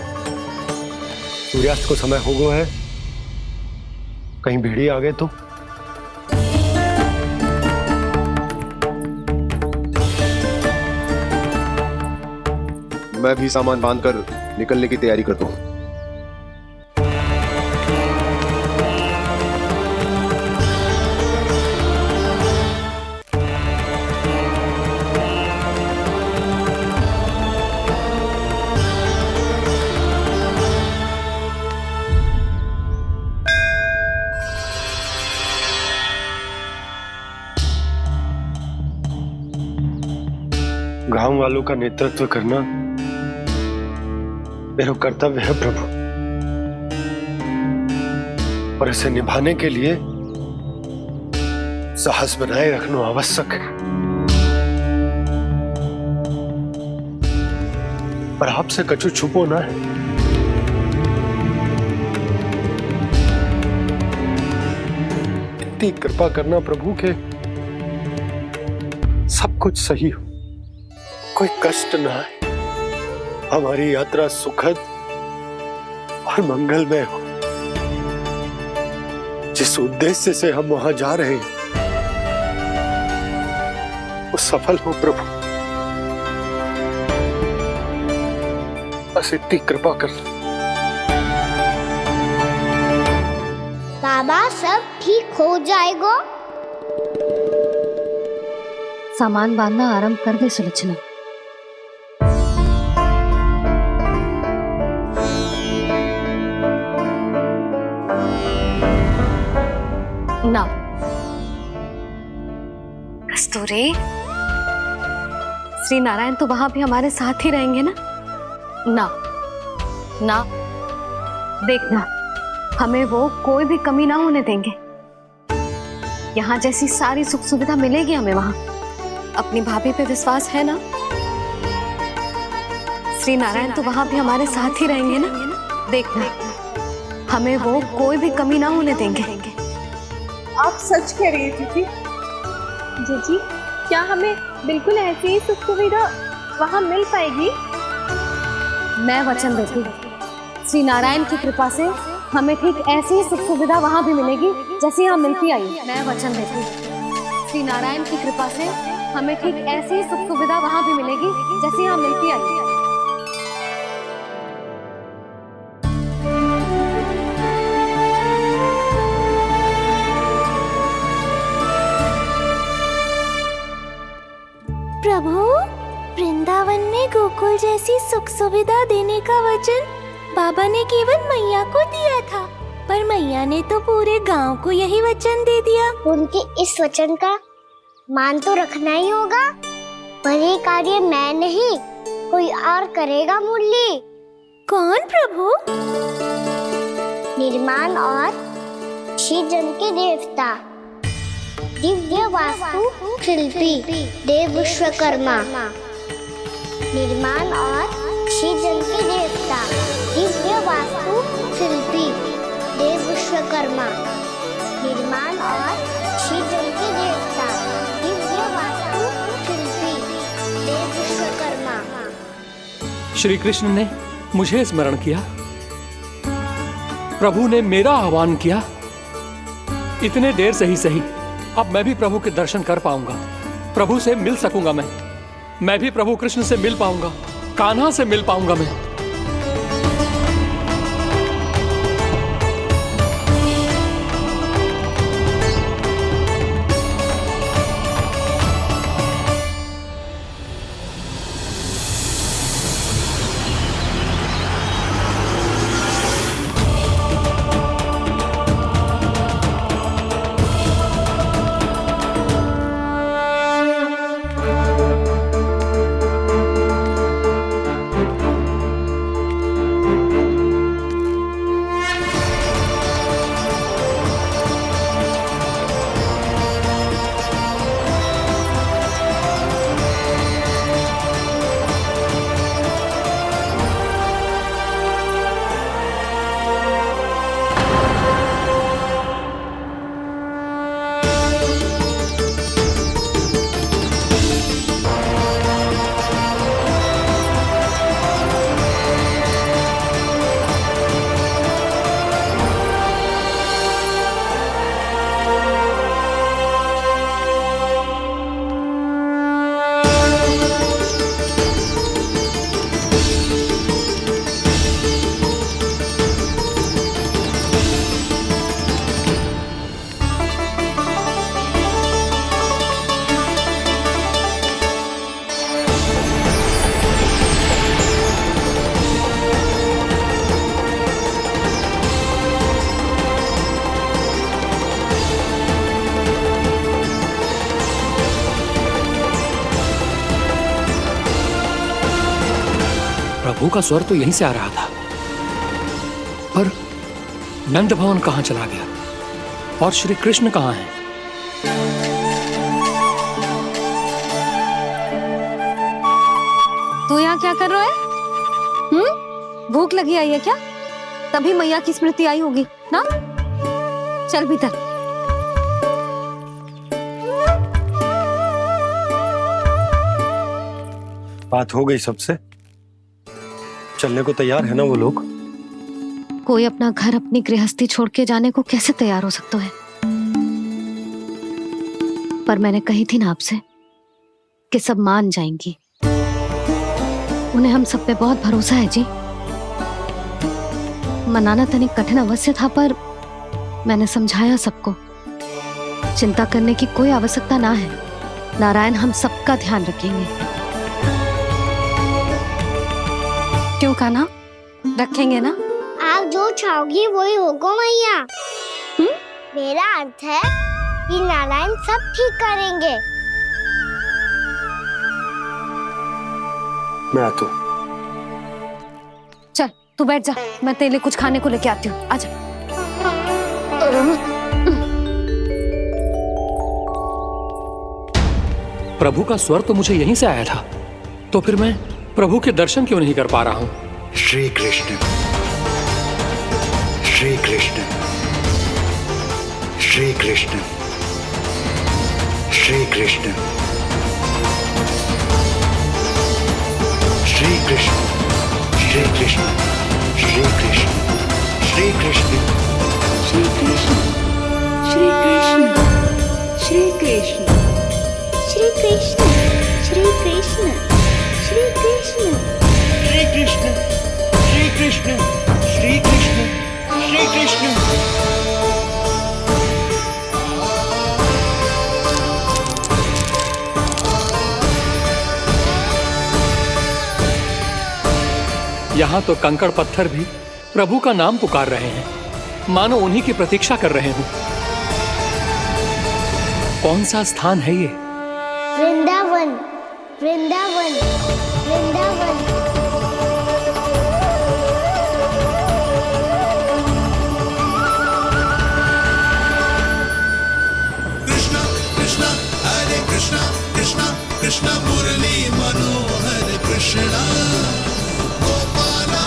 सूर्यास्त को समय हो गया है, कहीं भेड़िए आ गए तो। मैं भी सामान बांधकर निकलने की तैयारी करता हूँ। गांव वालों का नेतृत्व करना मेरा कर्तव्य है प्रभु, और इसे निभाने के लिए साहस बनाए रखना आवश्यक है। पर आपसे कछु छुपो ना है। इतनी कृपा करना प्रभु के सब कुछ सही हो, कोई कष्ट ना है, हमारी यात्रा सुखद और मंगलमय हो। जिस उद्देश्य से हम वहां जा रहे हैं वो सफल हो प्रभु, बस इतनी कृपा कर। बाबा सब ठीक हो जाएगा। सामान बांधना आरंभ कर दे सुलोचना। ना कस्तूरी, श्री नारायण तो वहां भी हमारे साथ ही रहेंगे ना? ना ना, देखना, हमें वो कोई भी कमी ना होने देंगे। यहाँ जैसी सारी सुख सुविधा मिलेगी हमें वहां। अपनी भाभी पे विश्वास है ना? श्री नारायण तो वहां भी हमारे साथ ही रहेंगे ना? देखना, हमें वो कोई भी कमी ना होने देंगे। आप सच कह रही है दीदी। जीजी, क्या हमें बिल्कुल ऐसी ही सुख सुविधा वहाँ मिल पाएगी? मैं वचन देती हूँ, श्री नारायण की कृपा से हमें ठीक ऐसी ही सुख सुविधा वहाँ भी मिलेगी जैसी यहाँ मिलती आई। मैं वचन देती हूँ, श्री नारायण की कृपा से हमें ठीक ऐसी ही सुख सुविधा वहाँ भी मिलेगी जैसी यहाँ मिलती आई। प्रभु, वृंदावन में गोकुल जैसी सुख सुविधा देने का वचन बाबा ने केवल मैया को दिया था, पर मैया ने तो पूरे गांव को यही वचन दे दिया। उनके इस वचन का मान तो रखना ही होगा, पर ये कार्य मैं नहीं कोई और करेगा। मुरली कौन प्रभु? निर्माण और सृजन के देवता, दिव्य वास्तु शिल्पी देव विश्वकर्मा। निर्माण और सृजन के देवता, दिव्य वास्तु शिल्पी देव विश्वकर्मा। निर्माण और सृजन के देवता, दिव्य वास्तु शिल्पी देव विश्वकर्मा। श्री कृष्ण ने मुझे स्मरण किया, प्रभु ने मेरा आह्वान किया। इतने देर से ही सही, अब मैं भी प्रभु के दर्शन कर पाऊंगा, प्रभु से मिल सकूंगा। मैं भी प्रभु कृष्ण से मिल पाऊंगा, कान्हा से मिल पाऊंगा मैं। प्रभु का स्वर तो यहीं से आ रहा था, पर नंद भवन कहां चला गया और श्री कृष्ण कहां हैं? तू यहाँ क्या कर रहा है? भूख लगी आई है क्या? तभी मैया की स्मृति आई होगी ना? चल भीतर। बात हो गई सबसे? चलने को तैयार है ना वो लोग? कोई अपना घर अपनी गृहस्थी छोड़ के जाने को कैसे तैयार हो सकता है? पर मैंने कही थी ना आपसे कि सब मान जाएंगी। उन्हें हम सब पे बहुत भरोसा है जी। मनाना तनिक कठिन अवश्य था, पर मैंने समझाया सबको। चिंता करने की कोई आवश्यकता ना है, नारायण हम सबका ध्यान रखेंगे। क्यों कान्हा, रखेंगे ना? आप जो चाहोगी वही होगा मैया। मेरा अर्थ है कि नारायण सब ठीक करेंगे। मैं आता हूं। चल तू बैठ जा, मैं तेरे लिए कुछ खाने को लेके आती हूँ। आजा। प्रभु का स्वर तो मुझे यहीं से आया था, तो फिर मैं प्रभु के दर्शन क्यों नहीं कर पा रहा हूँ? श्री कृष्ण, श्री कृष्ण, श्री कृष्ण, श्री कृष्ण, श्री कृष्ण, श्री कृष्ण श्री कृष्ण श्री कृष्ण श्री कृष्ण श्री कृष्ण श्री कृष्ण श्री कृष्ण श्री कृष्ण श्री कृष्ण श्री कृष्ण श्री कृष्ण श्री कृष्ण श्री कृष्ण। यहाँ तो कंकड़ पत्थर भी प्रभु का नाम पुकार रहे हैं, मानो उन्हीं की प्रतीक्षा कर रहे हों। कौन सा स्थान है ये? वृंदावन वृंदावन वृंदावन। कृष्ण कृष्ण हरे कृष्ण कृष्ण कृष्ण मुरली मनोहर कृष्ण गोपाला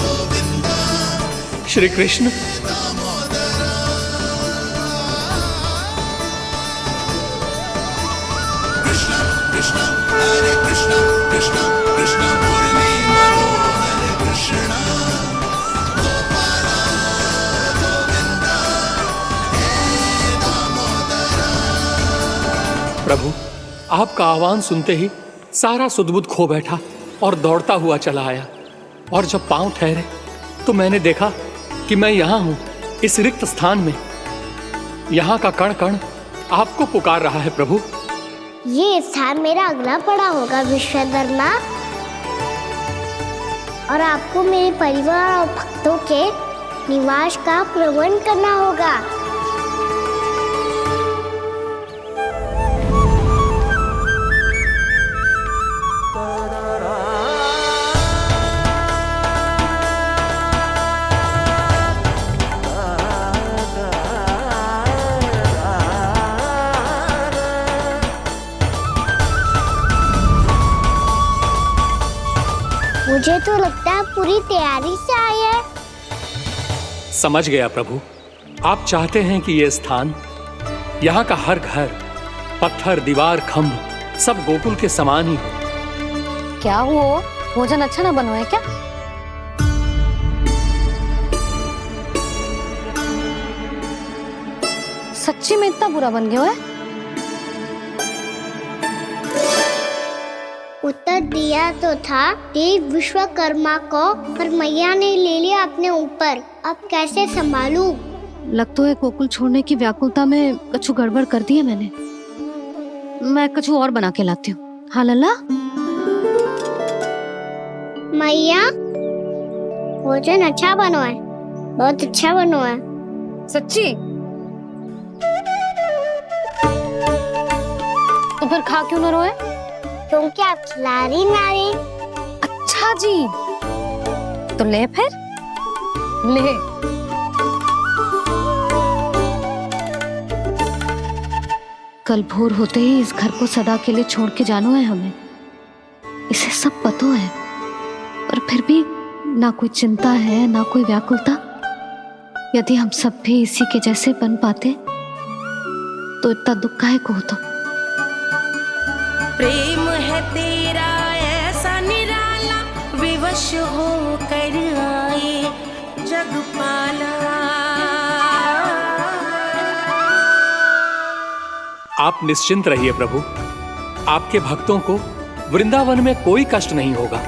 गोविंदा श्री कृष्ण। कृष्ण कृष्ण हरे कृष्ण कृष्ण कृष्ण मुरली मनोहर कृष्ण गोपाला गोविंदा हे दामोदरा। प्रभु, आपका आह्वान सुनते ही सारा सुध-बुध खो बैठा और दौड़ता हुआ चला आया। और जब पांव ठहरे तो मैंने देखा कि मैं यहाँ हूँ, इस रिक्त स्थान में। यहाँ का कण कण आपको पुकार रहा है प्रभु। ये स्थान मेरा अगला पड़ा होगा विश्वकर्मा, और आपको मेरे परिवार और भक्तों के निवास का प्रबंध करना होगा। मुझे तो लगता है पूरी तैयारी से आए हैं। समझ गया प्रभु, आप चाहते हैं कि ये स्थान, यहाँ का हर घर, पत्थर, दीवार, खम्भ सब गोकुल के समान ही हो। क्या हुआ? भोजन अच्छा ना बनो है क्या? सच्ची में इतना बुरा बन गया है? उत्तर दिया तो था देव विश्वकर्मा को, पर मैया ने ले लिया अपने ऊपर। अब कैसे संभालूं? लग तो है गोकुल छोड़ने की व्याकुलता में कछु गड़बड़ कर दी है मैंने। मैं कछु और बना के लाती हूँ। हाँ लल्ला? मैया, भोजन अच्छा बनो है, बहुत अच्छा बनो है। सच्ची? तो फिर खा क्यों न रोए? क्योंकि आप खिला रही नारी। अच्छा जी, तो ले फिर ले। कल भोर होते ही इस घर को सदा के लिए छोड़ के जाना है हमें। इसे सब पता है, पर फिर भी ना कोई चिंता है ना कोई व्याकुलता। यदि हम सब भी इसी के जैसे बन पाते तो इतना दुख काहे को होता। प्रेम है तेरा ऐसा निराला, विवश हो कर आए जगपाला। आप निश्चिंत रहिए प्रभु, आपके भक्तों को वृंदावन में कोई कष्ट नहीं होगा।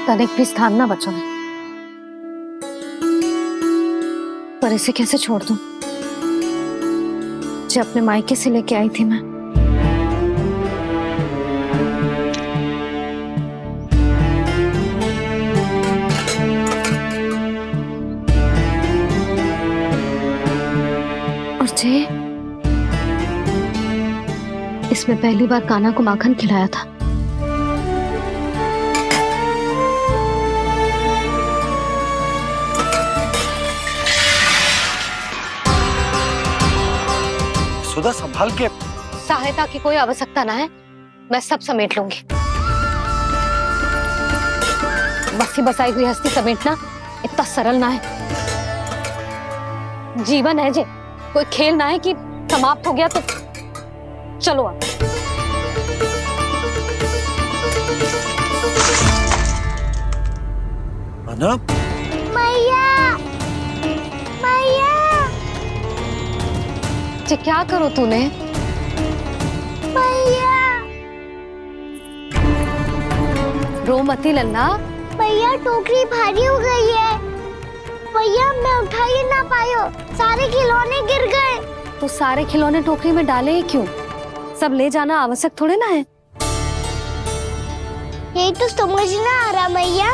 तनिक भी स्थान ना बचो है, पर इसे कैसे छोड़ दूं? जो अपने मायके से लेके आई थी मैं। और जे इसमें पहली बार कान्हा को माखन खिलाया था। सुधा संभाल के। सहायता की कोई आवश्यकता ना है, मैं सब समेट लूंगी। बसी बसाई गृहस्थी समेटना इतना सरल ना है। जीवन है जे, कोई खेल ना है कि समाप्त हो गया तो चलो आप। अना, मैया मैया जे क्या करो तूने? मैया रो मती लल्ला। भैया टोकरी भारी हो गई है। भैया मैं उठा ही ना पायो, सारे खिलौने गिर गए। तो सारे खिलौने टोकरी में डाले ही क्यों? सब ले जाना आवश्यक थोड़े ना है। यही तो समझ ना आ रहा मैया,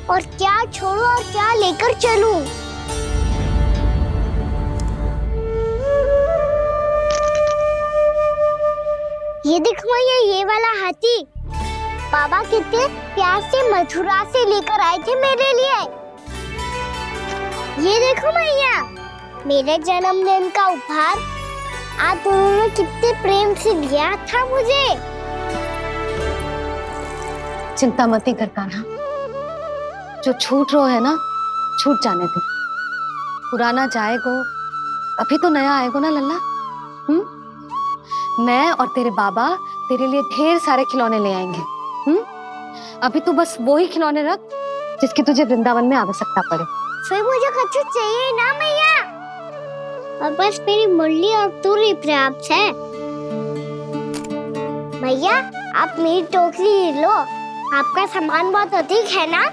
और क्या छोड़ू और क्या लेकर चलूं? ये देख मैया, ये वाला हाथी बाबा कितने प्यार से मथुरा से लेकर आए थे मेरे लिए। ये देखो मैया, मेरे जन्मदिन का उपहार आप उन्होंने कितने प्रेम से दिया था मुझे। चिंता मत कर कान्हा, जो छूट रो है ना छूट जाने दे। पुराना जाएगो, अभी तो नया आएगो ना लल्ला। मैं और तेरे बाबा तेरे लिए ढेर सारे खिलौने ले आएंगे। अभी तू बस वो ही खिलौने रख जिसकी तुझे वृंदावन में आवश्यकता पड़े। फिर मुझे कच्चू चाहिए ना मैया, और बस मेरी मुरली और तुरी पर्याप्त है। भैया आप मेरी टोकरी लो, आपका सामान बहुत अधिक है ना।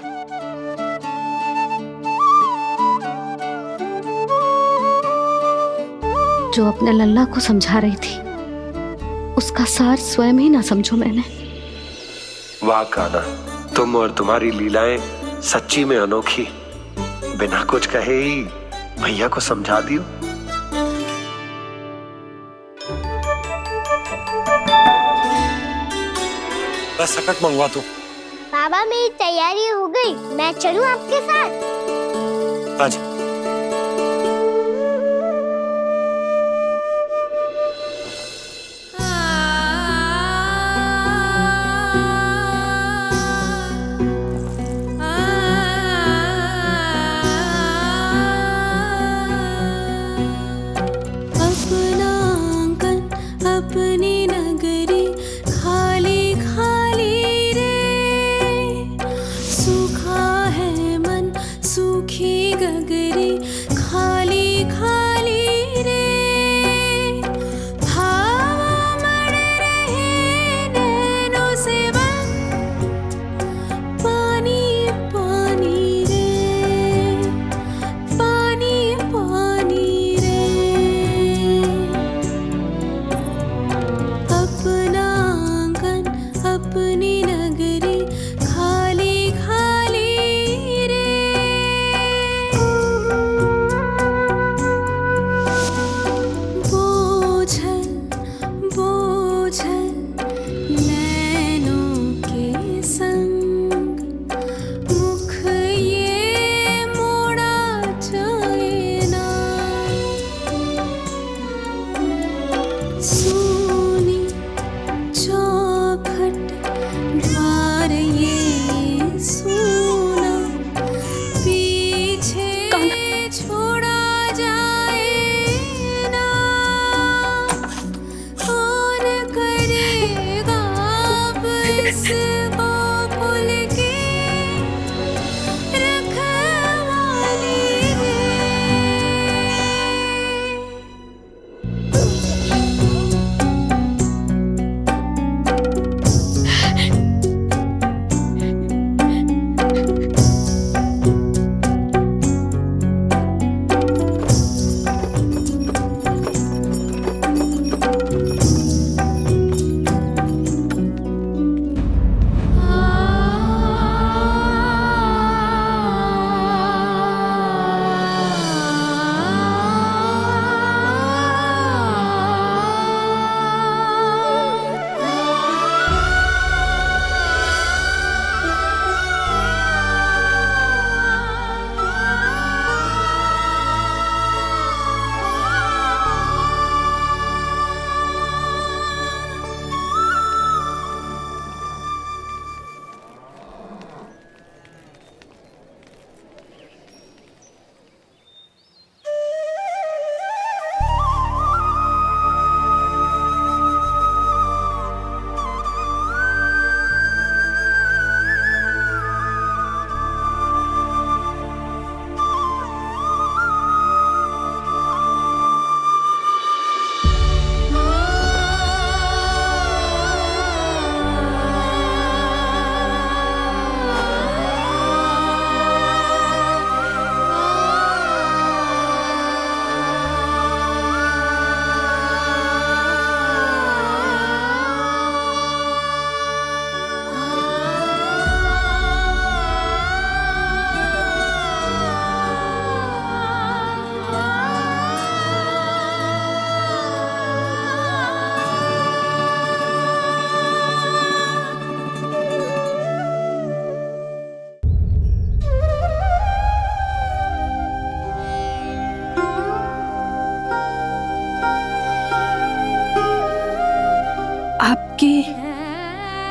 जो अपने लल्ला को समझा रही थी उसका सार स्वयं ही ना समझो मैंने। वाह कान्हा, तुम और तुम्हारी लीलाएं सच्ची में अनोखी। बिना कुछ कहे ही भैया को समझा दियो। बस सकट मंगवा तू। बाबा मेरी तैयारी हो गई, मैं चलूं आपके साथ? आजा।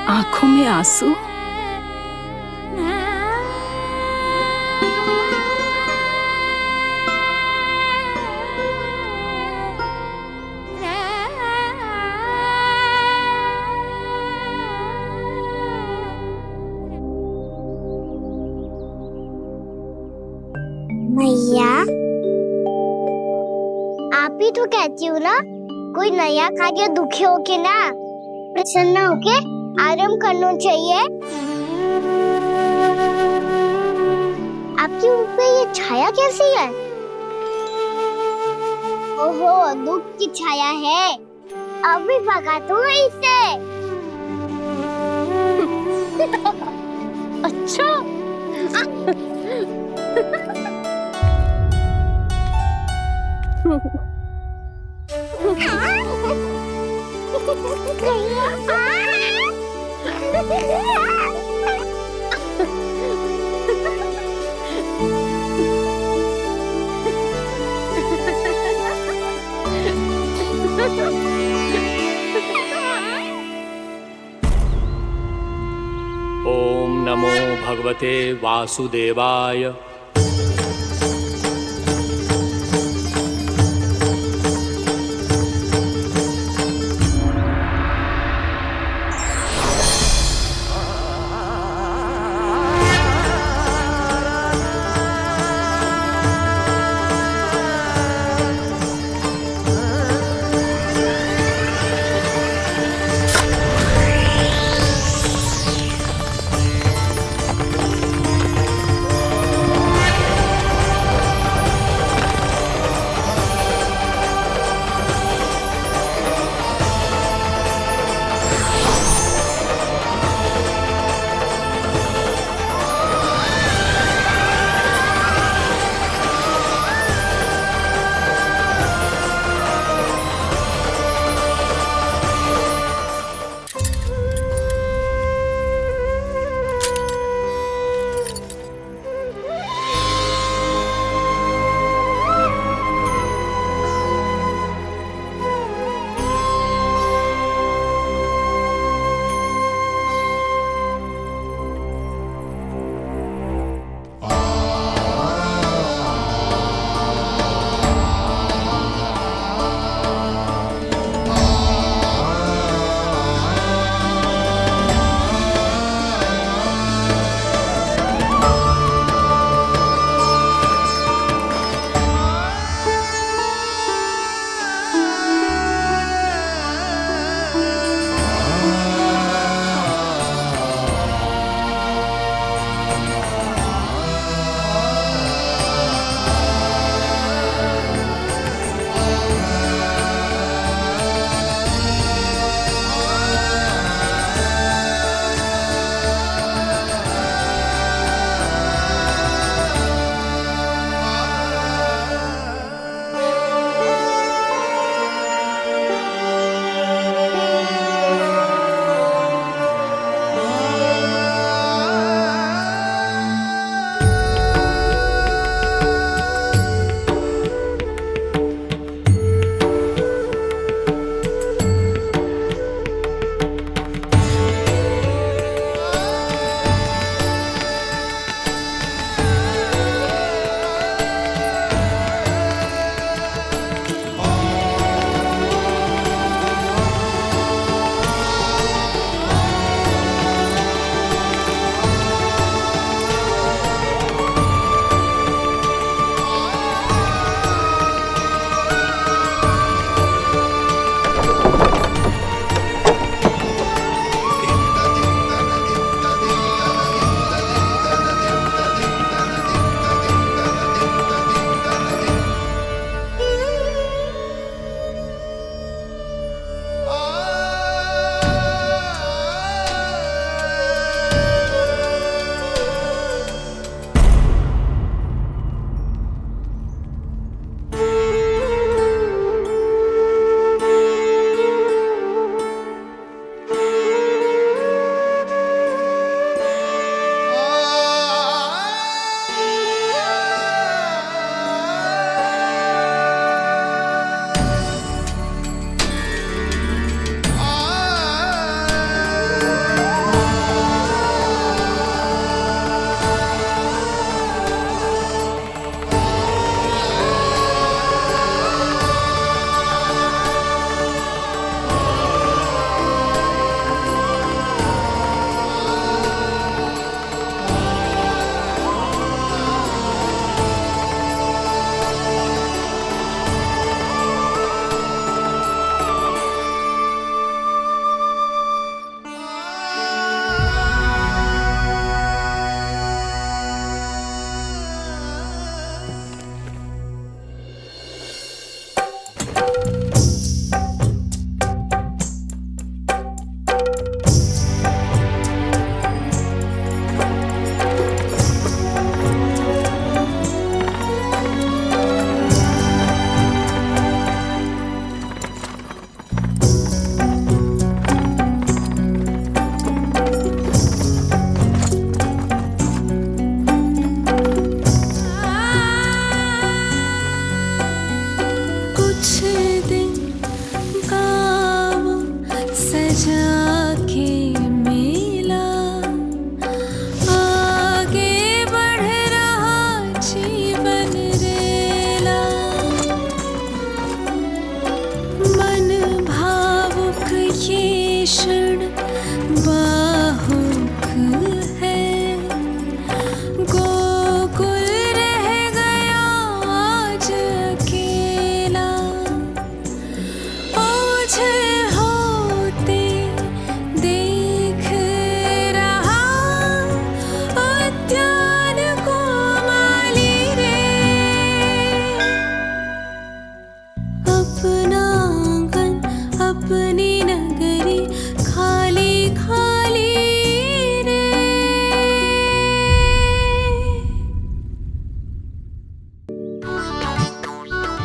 आंखों में आंसू। मैया, आप ही तो कहती हो ना, कोई नया कार्य दुखी होके ना प्रसन्न होके आराम करना चाहिए। आपके मुंह पे ये छाया कैसी है? ओहो, दुख की छाया है। अभी भगा दो इसे। अच्छा। ओम नमो भगवते वासुदेवाय।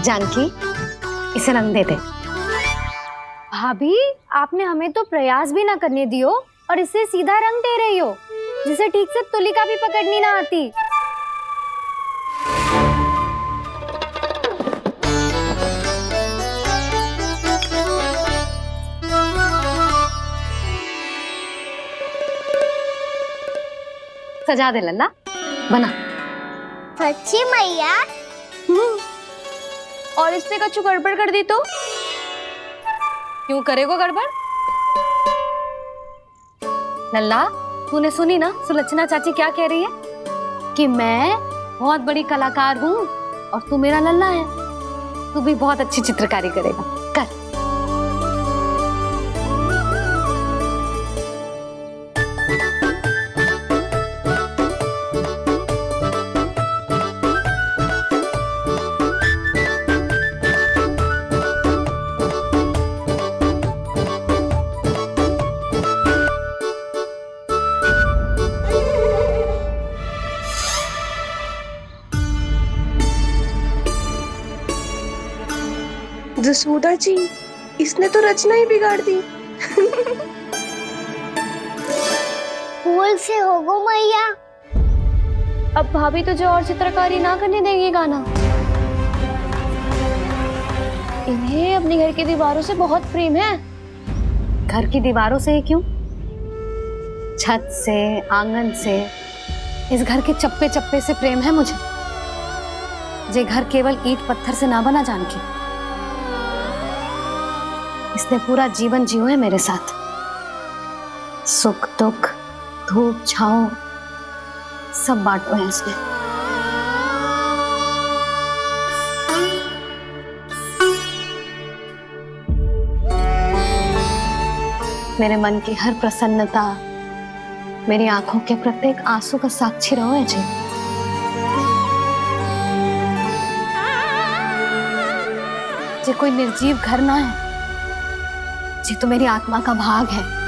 जानकी, इसे रंग दे दे। भाभी, आपने हमें तो प्रयास भी ना करने दियो और इसे सीधा रंग दे रही हो, जिसे ठीक से तुलिका भी पकड़नी ना आती। सजा दे लल्ला, बना। सच्ची मैया? और इसने कछु गड़बड़ कर दी तो? क्यों करेगो गड़बड़? लल्ला, तूने सुनी ना सुलक्षणा चाची क्या कह रही है? कि मैं बहुत बड़ी कलाकार हूँ और तू मेरा लल्ला है, तू भी बहुत अच्छी चित्रकारी करेगा, कर। जसोदा जी, इसने तो रचना ही बिगाड़ दी। फूल से होगो मैया। अब भाभी तुझे और चित्रकारी ना करने देंगे गाना। इन्हें अपने घर की दीवारों से बहुत प्रेम है। घर की दीवारों से ही क्यों, छत से, आंगन से, इस घर के चप्पे चप्पे से प्रेम है मुझे। ये घर केवल ईंट पत्थर से ना बना जानकी, इसने पूरा जीवन जियो है मेरे साथ। सुख दुख, धूप छांव सब बांटो है इसने। मेरे मन की हर प्रसन्नता, मेरी आंखों के प्रत्येक आंसू का साक्षी रहो है जी। ये कोई निर्जीव घर ना है, ये तो मेरी आत्मा का भाग है।